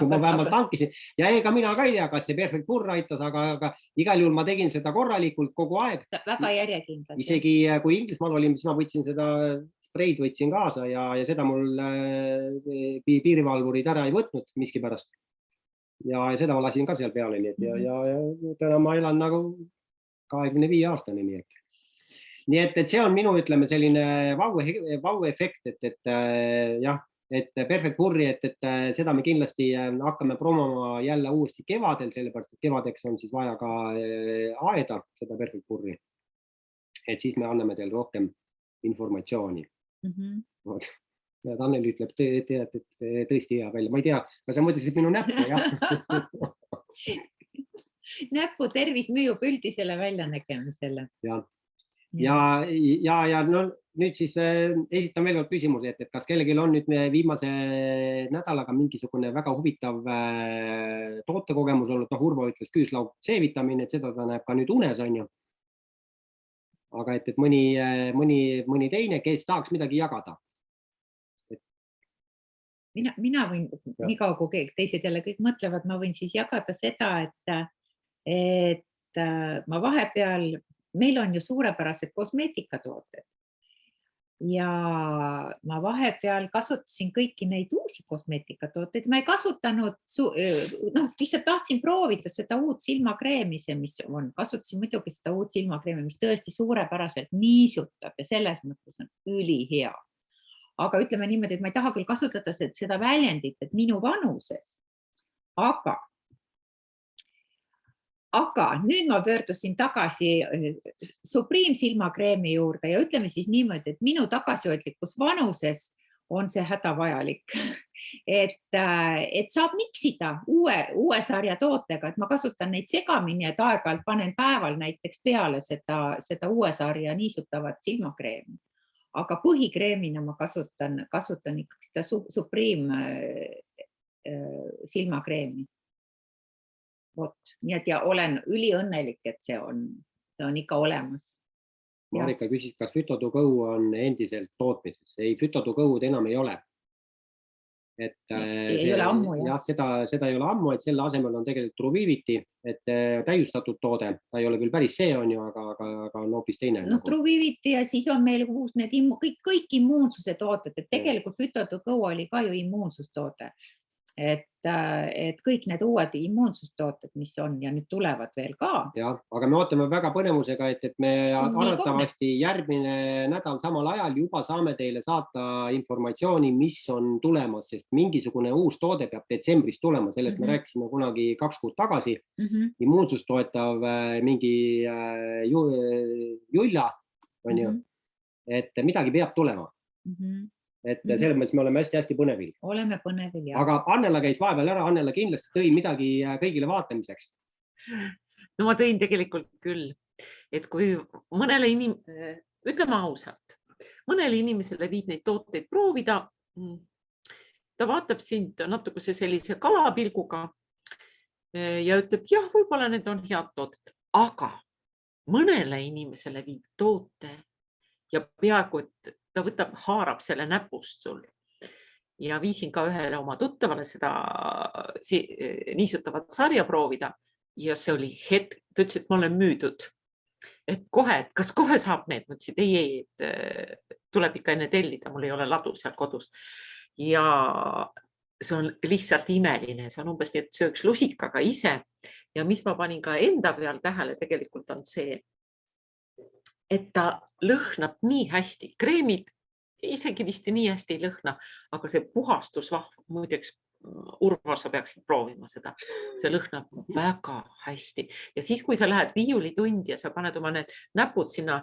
ma vähemalt tankisin ja ega mina ka ei tea, kas see Perfect Pur aitas, aga igal juhul ma tegin seda korralikult kogu aeg. Väga järjekindlalt. Isegi kui Inglismaal olin, siis ma võtsin seda spreid võtsin kaasa ja seda mul piirivalvurid ära ei võtnud miskipärast. Ja seda lasin ka seal peale, ja täna ma elan nagu 25 aastani, nii et see on minu, ütleme, selline vau-efekt, et Perfect Puri, et seda me kindlasti hakkame promoma jälle uuesti kevadel, sellepärast, et kevadeks on siis vaja ka aeda seda Perfect Puri. Et siis me anname teile rohkem informatsiooni. Anneli ütleb, et tõesti hea välja. Ma ei tea, kas sa mõtlesid minu näppu, jah? Näppu tervis müüub üldisele väljanägemisele. Ja nüüd siis esitan veel küsimuse, et kas kellelgi on nüüd viimase nädalaga mingisugune väga huvitav tootekogemus olnud, Urvo ütles küüslauk C-vitamiin, et seda ta näeb ka nüüd unes, on ju. Aga et mõni teine, kes tahaks midagi jagada. Mina võin, nii kaua kui teised jälle kõik mõtlevad, ma võin siis jagada seda, et ma vahepeal, meil on ju suurepärased kosmeetikatooted ja ma vahepeal kasutasin kõiki neid uusi kosmeetikatooteid. Ma ei kasutanud, lihtsalt tahtsin proovida seda uut silmakreemi, mis on, kasutasin muidugi seda uut silmakreemi, mis tõesti suurepäraselt niisutab ja selles mõttes on ülihea. Aga ütleme niimoodi, et ma ei taha küll kasutada seda väljendit, et minu vanuses, aga nüüd ma pöördusin tagasi Supreme silmakreemi juurde ja ütleme siis niimoodi, et minu tagasihoidlikus vanuses on see hädavajalik, et saab miksida uue sarja tootega, et ma kasutan neid segamini, et aeg-ajalt panen päeval näiteks peale seda uue sarja niisutavat silmakreemi. Aga põhikreemina ma kasutan ikkagi seda Supreme silmakreemi. Nii et ja olen üliõnnelik, et see on ikka olemas. Marika küsis, kas Phyto2Go on endiselt tootmises. Ei, Phyto2Go enam ei ole. Ei ole ammu, jah. Seda ei ole ammu, et selle asemel on tegelikult Truvivity, et täiustatud toode. Ta ei ole küll päris see on ju, aga on hoopis teine. Truvivity ja siis on meil uus kõik immuunsuse tooted, et tegelikult Phyto2Go oli ka ju immuunsustoode. et kõik need uued immuunsustooted, mis on ja nüüd tulevad veel ka. Jah, aga me ootame väga põnevusega, et me Nii arvatavasti järgmine nädal samal ajal juba saame teile saata informatsiooni, mis on tulemas, sest mingisugune uus toode peab detsembris tulema, sellest me rääkisime kunagi 2 kuud tagasi. Immuunsust toetav mingi julla, on ju, et midagi peab tulema. Et selles mõttes me oleme hästi põnevil. Oleme põnevil, jah. Aga Annela käis vahepeal ära, Annela kindlasti tõi midagi kõigile vaatamiseks. No ma tõin tegelikult küll, et kui mõnele ütleme ausalt, mõnele inimesele viib neid tooteid proovida, ta vaatab sind natukese sellise kalapilguga ja ütleb, jah, võib-olla need on head tooted, aga mõnele inimesele viib toote ja peaaegu, et ta haarab selle näpust sul. Ja viisin ka ühele oma tuttavale seda niisutavat sarja proovida ja see oli hetk, ta ütles, et ma olen müüdud. Et kohe, et kas kohe saab need? Ma ütlesin, ei, tuleb ikka enne tellida, mul ei ole ladu seal kodus. Ja see on lihtsalt imeline, see on umbes nii, et sööks lusikaga ise. Ja mis ma panin ka enda peal tähele tegelikult on see, et ta lõhnab nii hästi. Kreemid isegi vist nii hästi ei lõhna, aga see puhastusvahv, muideks Urvo, sa peaksid proovima seda. See lõhnab väga hästi. Ja siis, kui sa lähed viiulitundi ja sa paned oma need näpud sinna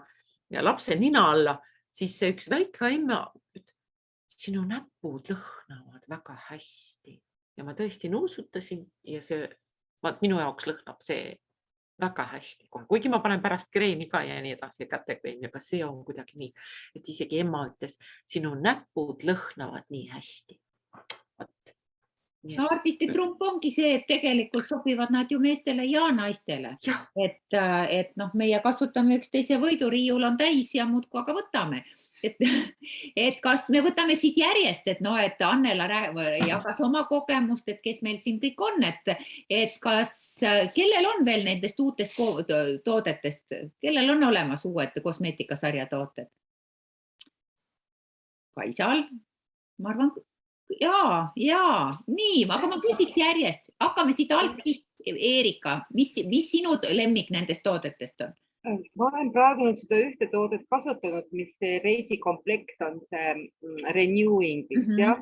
lapse nina alla, siis see üks väike emme, sinu näpud lõhnavad väga hästi. Ja ma tõesti nuusutasin ja see, minu jaoks lõhnab see väga hästi. Kuigi ma panen pärast kreemi ka ja nii edasi kätekreemi, aga see on kuidagi nii, et isegi emma ütles, sinu näpud lõhnavad nii hästi. No artisti trump ongi see, et tegelikult sobivad nad ju meestele ja naistele. Et meie kasutame üksteise võidu, riiul on täis ja muudkui aga võtame. Et kas me võtame siit järjest, et Annela jagas oma kogemust, et kes meil siin kõik on, et kas, kellel on veel nendest uutest toodetest, kellel on olemas uued kosmeetikasarja tooted? Kaisal, ma arvan, jaa, nii, aga ma küsiks järjest, hakkame siit alt, Eerika, mis sinu lemmik nendest toodetest on? Ma olen praegu seda ühte toodet kasutanud, mis see reisikomplekt on see renewing, jah.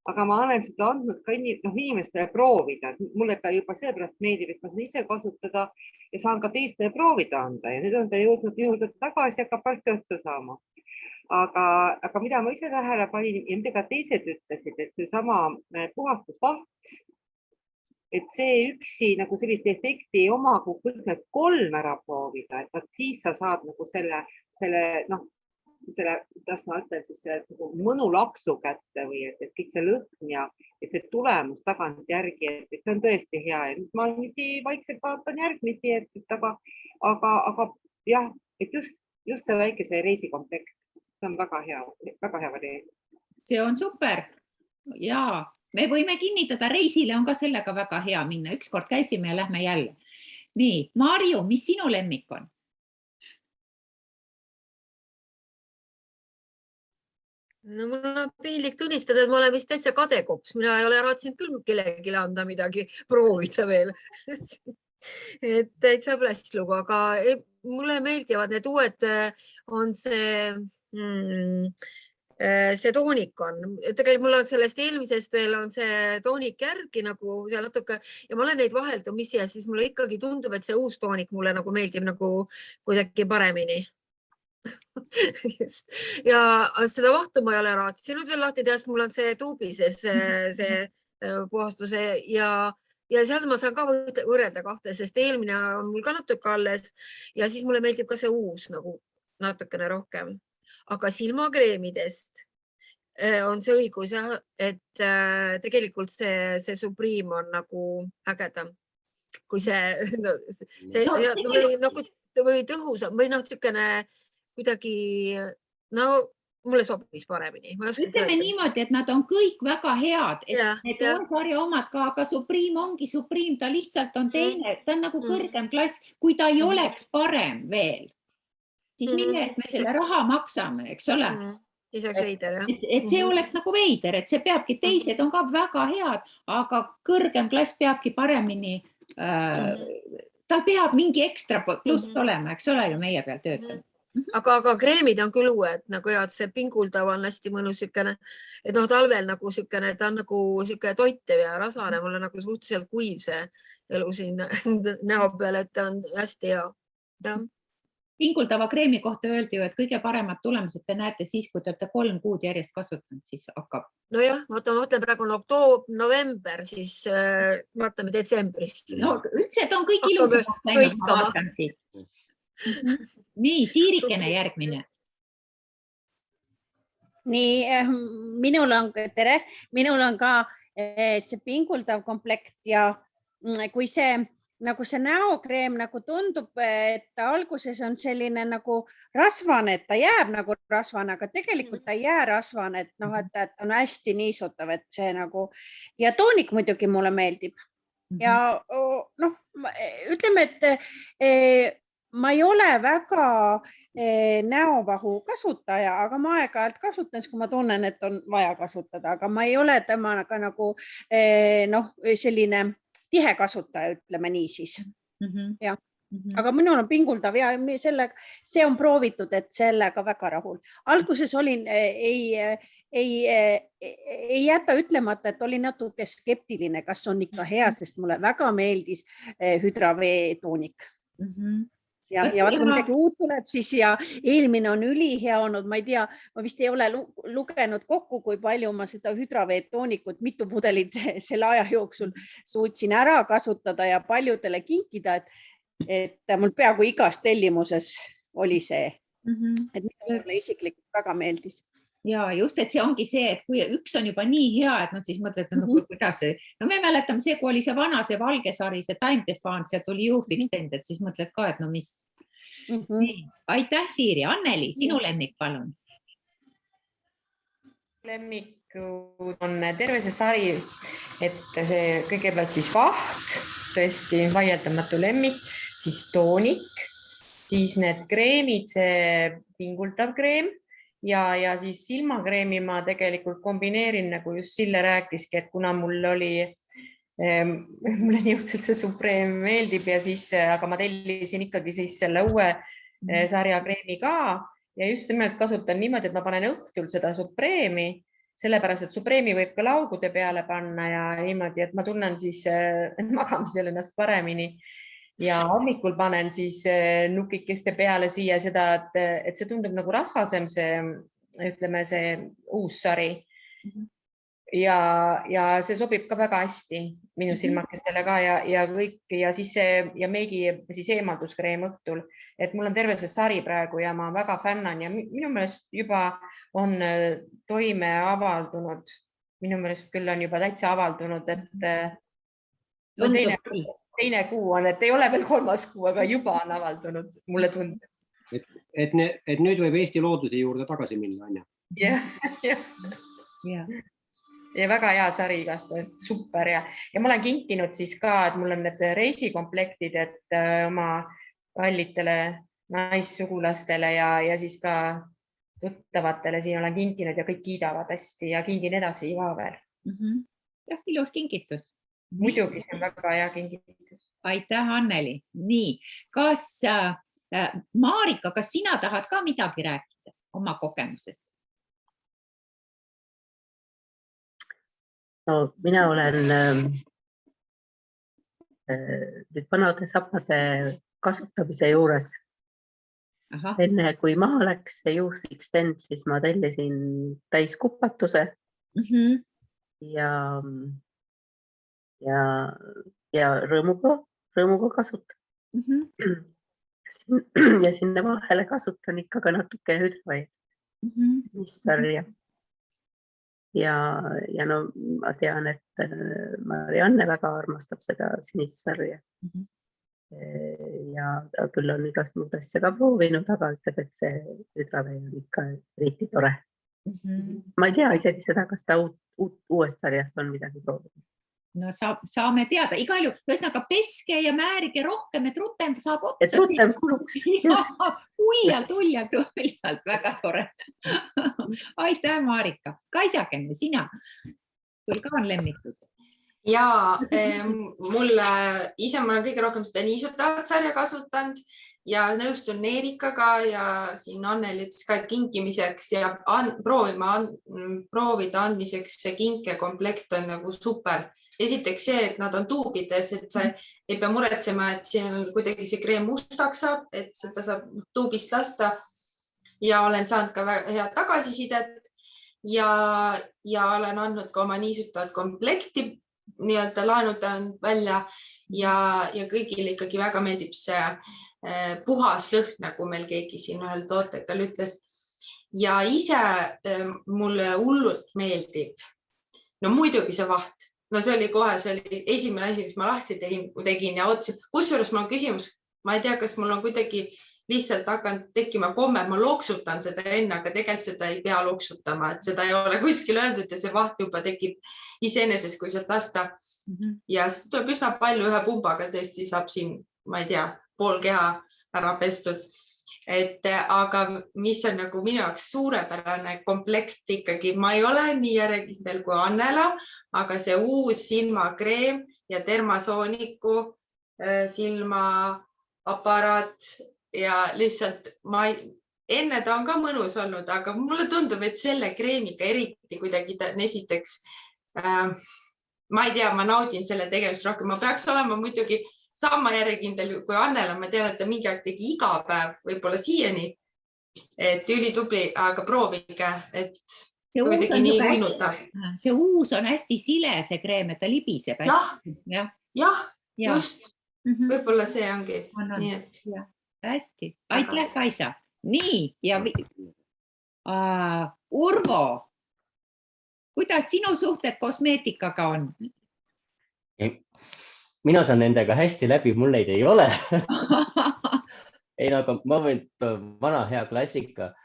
Aga ma olen seda andnud ka inimestele proovida. Mulle ta juba seepärast meeldib, et ma saan ise kasutada ja saan ka teistele proovida anda. Ja nüüd on ta jõudnud tagasi ja hakkab varsti otsa saama. Aga mida ma ise tähele panin ja mida ka teised ütlesid, et see sama puhastusvaht, et see üksi nagu sellist efekti ei oma, kui kõik need 3 ära proovida, et siis sa saad nagu selle, kuidas ma ütlen, siis nagu mõnulaksu kätte või et kõik see lõhn ja see tulemus tagant järgi, et see on tõesti hea. Ja ma vaikselt vaatan järgmisi, aga jah, et just see väike see reisikomplekt, see on väga hea variant. See on super. Jaa. Me võime kinnitada, reisile on ka sellega väga hea minna. Ükskord käisime ja lähme jälle. Nii, Marju, mis sinu lemmik on? No mul on piinlik tunnistada, et ma olen vist täitsa kadekops. Mina ei ole raatsinud küll kellelegi anda midagi proovida veel. Et täitsa plässlugu, aga mulle meeldivad need uued on see toonik on. Tegelikult mul on sellest eelmisest veel on see toonik järgi nagu seal natuke ja ma olen neid vaheldumisi ja siis mulle ikkagi tundub, et see uus toonik mulle nagu meeldib nagu kuidagi paremini. Ja seda vahtu ma ei ole raatsinud veel lahti teha, sest mul on see tuubises see puhastuse ja seal ma saan ka võrrelda kahte, sest eelmine on mul ka natuke alles ja siis mulle meeldib ka see uus nagu natukene rohkem. Aga silmakreemidest on see õigus, et tegelikult see Supreme on nagu ägedam, kui see või tõhusam või niisugune kuidagi, mulle sobis paremini. Ütleme niimoodi, et nad on kõik väga head, et need sarja omad ka, aga Supreme ongi Supreme, ta lihtsalt on teine, ta on nagu kõrgem klass, kui ta ei oleks parem veel. Siis mille eest me selle raha maksame, eks ole? siis oleks veider, jah. Et see oleks nagu veider, et see peabki, teised on ka väga head, aga kõrgem klass peabki paremini, tal peab mingi ekstra pluss olema, eks ole ju, meie peal töötab. Aga kreemid on küll uued, nagu head, see pinguldav on hästi mõnus sükene, et talvel nagu sükene, ta on nagu sükene toitev ja rasvane, mul on nagu suhteliselt kuiv see elu siin näo peal, et ta on hästi hea. Pinguldava kreemi kohta öeldi ju, et kõige paremad tulemused te näete siis, kui te olete 3 kuud järjest kasutanud, siis hakkab. Nojah, ma mõtlen praegu on november, siis vaatame detsembris. No üldse, et on kõik ilusamaks läinud, ma vaatan siit. Nii, Siirikene järgmine. Nii, minul on ka see pinguldav komplekt ja kui see nagu see näokreem nagu tundub, et ta alguses on selline nagu rasvane, et ta jääb nagu rasvane, aga tegelikult ta ei jää rasvane, et et on hästi niisutav, et see nagu ja toonik muidugi mulle meeldib. Ja ütleme, et ma ei ole väga näovahu kasutaja, aga ma aeg-ajalt kasutan, kui ma tunnen, et on vaja kasutada, aga ma ei ole temaga nagu selline tihe kasutaja, ütleme nii siis. Ja. Aga minul on pinguldav ja see on proovitud, et sellega väga rahul. Alguses olin, ei jäta ütlemata, et olin natuke skeptiline, kas on ikka hea, sest mulle väga meeldis Hydra-V toonik. Ja vaata, kui midagi uut tuleb siis ja eelmine on ülihea olnud, ma ei tea, ma vist ei ole lugenud kokku, kui palju ma seda Hydra-V toonikut, mitu pudelit selle aja jooksul suutsin ära kasutada ja paljudele kinkida, et mul peaaegu igas tellimuses oli see, et mulle isiklikult väga meeldis. Ja just, et see ongi see, et kui üks on juba nii hea, et siis mõtled, kuidas see, me mäletame see, kui oli see vana, see valge sari, see Time Defense, see tuli Youth Extended, siis mõtled ka, et mis. Aitäh, Siiri. Anneli, sinu lemmik, palun. Lemmikud on terve see sari, et see kõigepealt siis vaht, tõesti vaieldamatu lemmik, siis toonik, siis need kreemid, see pinguldav kreem, ja siis silmakreemi ma tegelikult kombineerin, nagu just Sille rääkiski, et kuna mulle nii õudselt see Supreme meeldib ja siis, aga ma tellisin ikkagi siis selle uue sarja kreemi ka ja just nimelt kasutan niimoodi, et ma panen õhtul seda Supreme'i, sellepärast, et Supreme'i võib ka laugude peale panna ja niimoodi, et ma tunnen siis magamisel ennast paremini. Ja hommikul panen siis nukikeste peale siia seda, et see tundub nagu rasvasem, ütleme see uus sari. Ja see sobib ka väga hästi minu silmakestele ka ja kõik ja siis ja meigi siis eemalduskreem õhtul, et mul on terve see sari praegu ja ma väga fännan ja minu meelest juba on toime avaldunud. Minu meelest küll on juba täitsa avaldunud, et teine kuu on, et ei ole veel 3. kuu, aga juba on avaldunud, mulle tundub. Et nüüd võib Eesti looduse juurde tagasi minna, Anja. Ja väga hea sari igast, super ja ma olen kinkinud siis ka, et mul on need reisikomplektid, et oma kallitele naissugulastele ja siis ka tuttavatele siin olen kinkinud ja kõik kiidavad hästi ja kingin edasi ka veel. Jah, ilus kingitus. Muidugi, see on väga hea kingitus. Aitäh, Anneli. Nii, kas Maarika, kas sina tahad ka midagi rääkida oma kogemusest? No, mina olen nüüd vanade sapade kasutamise juures. Enne kui maha läks see Youth Extend, siis ma tellisin täiskupatuse ja rõõmuga kasutan. Ja sinna vahele kasutan ikka ka natuke Hydra-V'd, mis sarja. Ja no ma tean, et Marianne väga armastab seda sinist sarja. Ja ta küll on igast muud asja ka proovinud, aga ütleb, et see Hydra-V on ikka eriti tore. Ma ei tea isegi seda, kas ta uuest sarjast on midagi proovinud. No saame teada, igal juhul, ühesõnaga peske ja määrige rohkem, et rutem saab otsa. Et rutem kuluks. uljalt, väga tore. Aitäh, Marika. Kaisakene, sina. Sul ka on lemmikud? Ja mulle ise ma olen kõige rohkem seda niisutavat sarja kasutanud ja nõustun Neerikaga ja siin Anneli ütles ka kinkimiseks ja proovida andmiseks see kinkekomplekt on nagu super. Esiteks see, et nad on tuubides, et sa ei pea muretsema, et siin kuidagi see kreem mustaks saab, et seda saab tuubist lasta ja olen saanud ka väga head tagasisidet ja olen andnud ka oma niisutavat komplekti nii-öelda laenutan välja ja kõigile ikkagi väga meeldib see puhas lõhn, nagu meil keegi siin ühel tootekal ütles. Ja ise mulle hullult meeldib. No muidugi see vaht. No see oli kohe, see oli esimene asi, mis ma lahti tegin ja otsin. Kusjuures mul on küsimus, ma ei tea, kas mul on kuidagi lihtsalt hakanud tekkima komme, ma loksutan seda enne, aga tegelikult seda ei pea loksutama, et seda ei ole kuskil öeldud ja see vaht juba tekib iseenesest, kui sealt lasta. Ja seda tuleb üsna palju ühe pumbaga, tõesti saab siin, ma ei tea, pool keha ära pestud. Aga mis on nagu minu jaoks suurepärane komplekt ikkagi, ma ei ole nii järjekindel kui Annela, aga see uus silmakreem ja Dermasooniku silmaaparaat ja lihtsalt enne ta on ka mõnus olnud, aga mulle tundub, et selle kreemiga eriti kuidagi esiteks, ma ei tea, ma naudin selle tegemist rohkem, ma peaks olema muidugi sama järjekindel kui Annela, ma tean, et ta mingi aeg tegi iga päev, võib-olla siiani, et ülitubli, aga proovige, et kuidagi nii uinuta. See uus on hästi sile see kreem, et ta libiseb hästi. Jah, just, võib-olla see ongi. Nii et hästi, aitäh Kaisa. Nii, ja Urvo, kuidas sinu suhted kosmeetikaga on? Mina saan nendega hästi läbi, mul neid ei ole. Ei, aga ma võin vana hea klassika,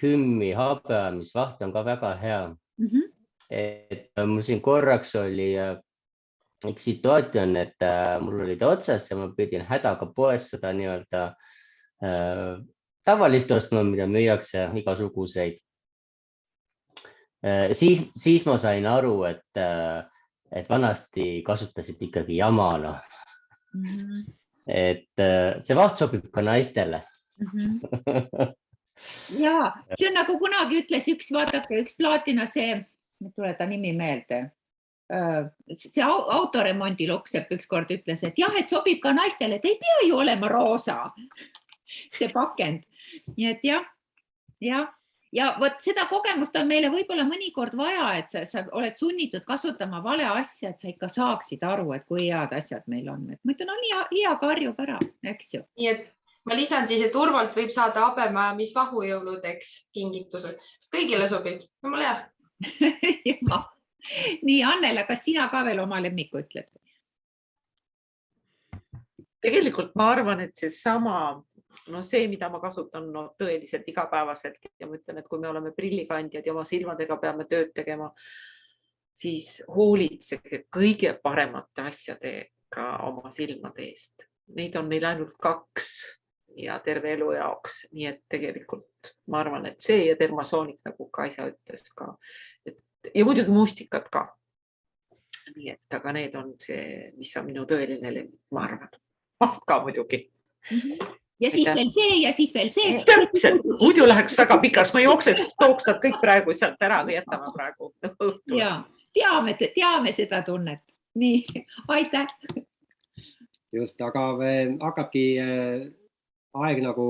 hümmi habeamisvaht on ka väga hea. Et mul siin korraks oli üks situatsioon, et mul olid otsas ja ma pidin hädaga poes seda nii-öelda tavalist ostma, mida müüakse igasuguseid. Siis ma sain aru, et vanasti kasutasid ikkagi jamana. Et see vaht sobib ka naistele. Ja, see on nagu kunagi ütles üks, vaadake, üks plaatina see, tule ta nimi meelde. See autoremondi loksepp ükskord ütles, et jah, et sobib ka naistele, et ei pea ju olema roosa see pakend. Nii et jah. Ja võt seda kogemust on meile võib-olla mõnikord vaja, et sa oled sunnitud kasutama vale asja, et sa ikka saaksid aru, et kui head asjad meil on. Et ma ütlen, on hea karjub ära, eks ju. Nii et ma lisan siis, et Urvolt võib saada habemajamisvahu jõuludeks kingituseks. Kõigile sobib. Mulle hea. Nii, Annela, kas sina ka veel oma lemmiku ütled? Tegelikult ma arvan, et see sama, see, mida ma kasutan tõeliselt igapäevaselt ja ma ütlen, et kui me oleme prillikandjad ja oma silmadega peame tööd tegema, siis hoolitsege kõige paremate asjadega oma silmade eest. Neid on meil ainult 2 ja terve elu jaoks, nii et tegelikult ma arvan, et see ja Dermasoonik, nagu Kaisa ütles ka. Ja muidugi mustikad ka. Nii et, aga need on see, mis on minu tõeline lemmik, ma arvan. Vaht ka muidugi. Ja siis veel see ja siis veel see. Täpselt, muidu läheks väga pikaks, ma jookseks, tooks nad kõik praegu sealt ära või jätame praegu. Ja, teame seda tunnet. Nii, aitäh. Just, aga hakkabki aeg nagu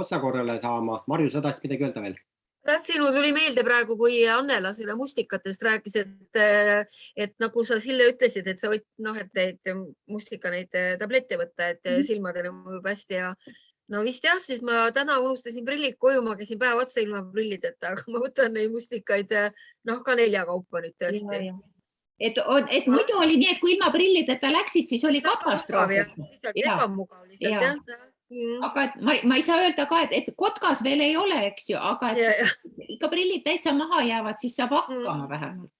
otsakorrale saama. Marju, sa tahtsid midagi öelda veel? Sinul tuli meelde praegu, kui Annela selle mustikatest rääkis, et nagu sa Sille ütlesid, et sa võid et mustika neid tablette võtta, et silmadele mõjub hästi ja no vist jah, siis ma täna unustasin prillid koju, ma käisin päev otsa ilma prillideta, aga ma võtan neid mustikaid ka 4 kaupa nüüd tõesti. Et muidu oli nii, et kui ilma prillideta läksid, siis oli katastroof. Ebamugav lihtsalt, jah. Aga ma ei saa öelda ka, et kotkas veel ei ole, eks ju, aga ikka prillid täitsa maha jäävad, siis saab hakkama vähemalt.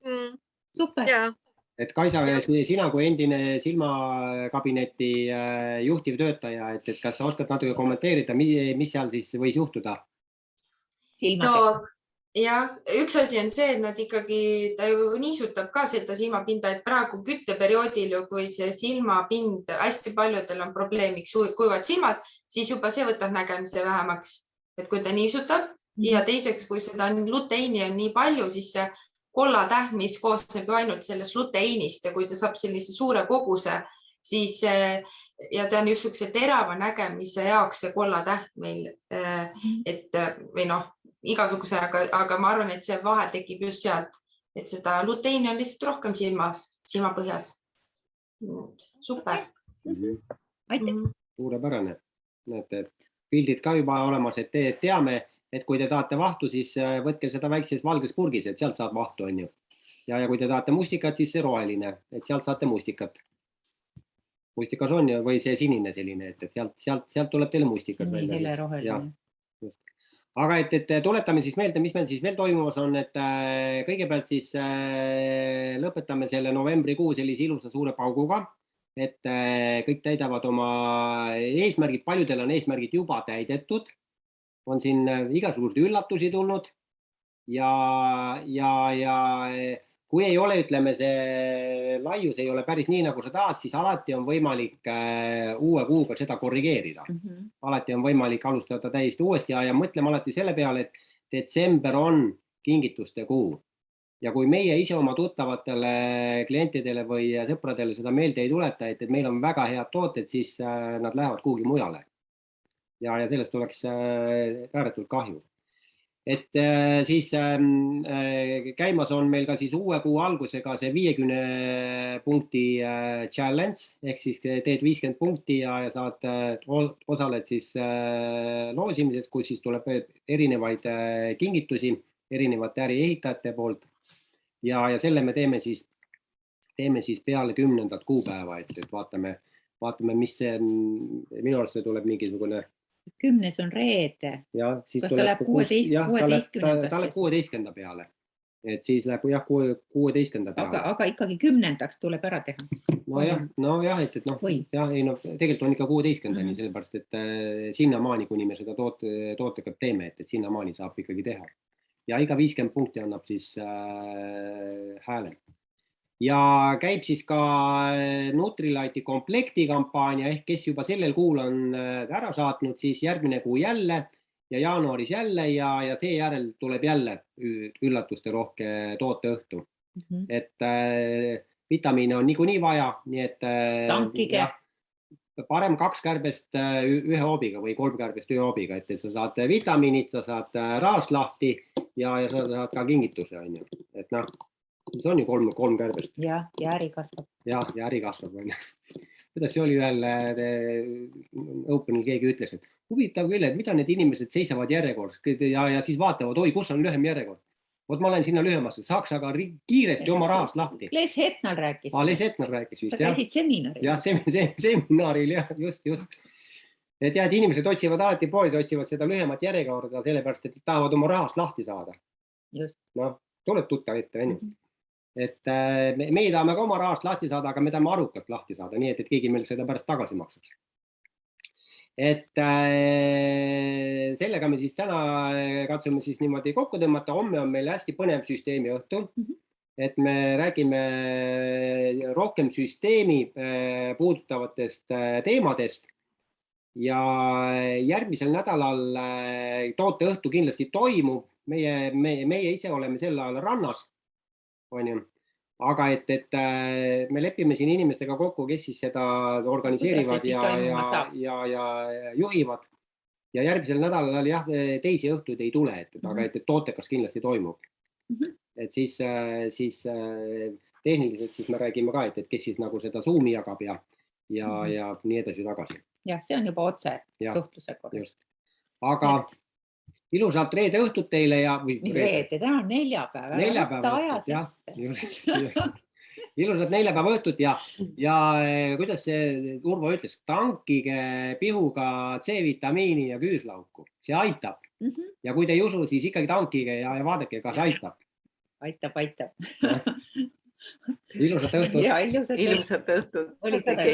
Super. et Kaisa, sina kui endine silmakabineti juhtivtöötaja, et kas sa oskad natuke kommenteerida, mis seal siis võis juhtuda? No ja üks asi on see, et nad ikkagi, ta ju niisutab ka seda silmapinda, et praegu kütteperioodil ju, kui see silmapind, hästi paljudel on probleemiks kuivad silmad, siis juba see võtab nägemise vähemaks, et kui ta niisutab ja teiseks, kui seda luteini on nii palju, siis see kollatäht, mis koosneb ju ainult sellest luteinist ja kui ta saab sellise suure koguse, siis ja ta on just niisuguse terava nägemise jaoks see kollatäht meil, et või noh, igasuguse, aga ma arvan, et see vahe tekib just sealt, et seda luteini on lihtsalt rohkem silmapõhjas. Super. Suurepärane. Pildid ka juba olemas, et teame, et kui te tahate vahtu, siis võtke seda väikses valges purgis, et sealt saab vahtu, on ju. Ja kui te tahate mustikat, siis see roheline, et sealt saate mustikat. Mustikas on ju, või see sinine selline, et sealt tuleb teile mustikat välja. Hele roheline. Aga et tuletame siis meelde, mis meil siis veel toimumas on, et kõigepealt siis lõpetame selle novembrikuu sellise ilusa suure pauguga, et kõik täidavad oma eesmärgid, paljudel on eesmärgid juba täidetud, on siin igasuguseid üllatusi tulnud ja kui ei ole, ütleme, see laius ei ole päris nii, nagu sa tahad, siis alati on võimalik uue kuuga seda korrigeerida. Alati on võimalik alustada täiesti uuesti ja mõtleme alati selle peale, et detsember on kingituste kuu. Ja kui meie ise oma tuttavatele klientidele või sõpradele seda meelde ei tuleta, et meil on väga head tooted, siis nad lähevad kuhugi mujale. Ja sellest oleks ääretult kahju. Et siis käimas on meil ka siis uue kuu algusega see 50 punkti challenge, ehk siis teed 50 punkti ja saad osaled siis loosimises, kus siis tuleb erinevaid kingitusi erinevate äriehitajate poolt. Ja selle me teeme siis peale 10. kuupäeva, et vaatame, mis see, minu arust see tuleb mingisugune 10. on reede. Kas ta läheb 16. Ta läheb 16. peale. Et siis läheb 16. peale. Aga ikkagi 10. tuleb ära teha. Nojah, et tegelikult on ikka 16. sellepärast, et sinnamaani, kuni me seda tootega teeme, et sinnamaani saab ikkagi teha. Ja iga 50 punkti annab siis hääle. Ja käib siis ka Nutrilite'i komplekti kampaania, ehk kes juba sellel kuul on ära saatnud, siis järgmine kuu jälle ja jaanuaris jälle ja seejärel tuleb jälle üllatuste rohke tooteõhtu. Et vitamiine on niikuinii vaja, nii et tankige. Parem 2 kärbest ühe hoobiga või 3 kärbest ühe hoobiga, et sa saad vitamiinid, sa saad raast lahti ja sa saad ka kingituse, on ju. Et see on ju 3 kärbest. Ja äri kasvab. Ja äri kasvab. Kuidas see oli ühel Openil keegi ütles, et huvitav küll, et mida need inimesed seisavad järjekorras ja siis vaatavad, oi, kus on lühem järjekord. Vot ma olen sinna lühemasse, saaks aga kiiresti oma rahast lahti. Les Hetnal rääkis. Les Hetnal rääkis vist, jah. Sa käisid seminaril. Jah, seminaril, jah, just. Et inimesed otsivad alati poes, otsivad seda lühemat järjekorda, sellepärast, et tahavad oma rahast lahti saada. Just. Tuleb tuttav ette, on ju. Et meie tahame ka oma rahast lahti saada, aga me tahame arukalt lahti saada, nii et keegi meil seda pärast tagasi maksaks. Et sellega me siis täna katsume siis niimoodi kokku tõmmata. Homme on meil hästi põnev süsteemi õhtu, et me räägime rohkem süsteemi puudutavatest teemadest ja järgmisel nädalal tooteõhtu kindlasti toimub. Meie ise oleme sel ajal rannas, on ju. Aga et me lepime siin inimestega kokku, kes siis seda organiseerivad ja juhivad. Ja järgmisel nädalal jah, teisi õhtuid ei tule, aga et tootekas kindlasti toimub. Et siis tehniliselt siis me räägime ka, et kes siis nagu seda Zoomi jagab ja nii edasi tagasi. Jah, see on juba otse suhtluse korral. Aga ilusat reede õhtut teile ja... Reede, täna on neljapäev. Ilusat neljapäeva õhtut ja kuidas see Urvo ütles, tankige pihuga C-vitamiini ja küüslauku. See aitab. Ja kui te ei usu, siis ikkagi tankige ja vaadake, kas aitab. Aitab. ilusat õhtut. ja ilusat ilusat õhtut. Oli tore.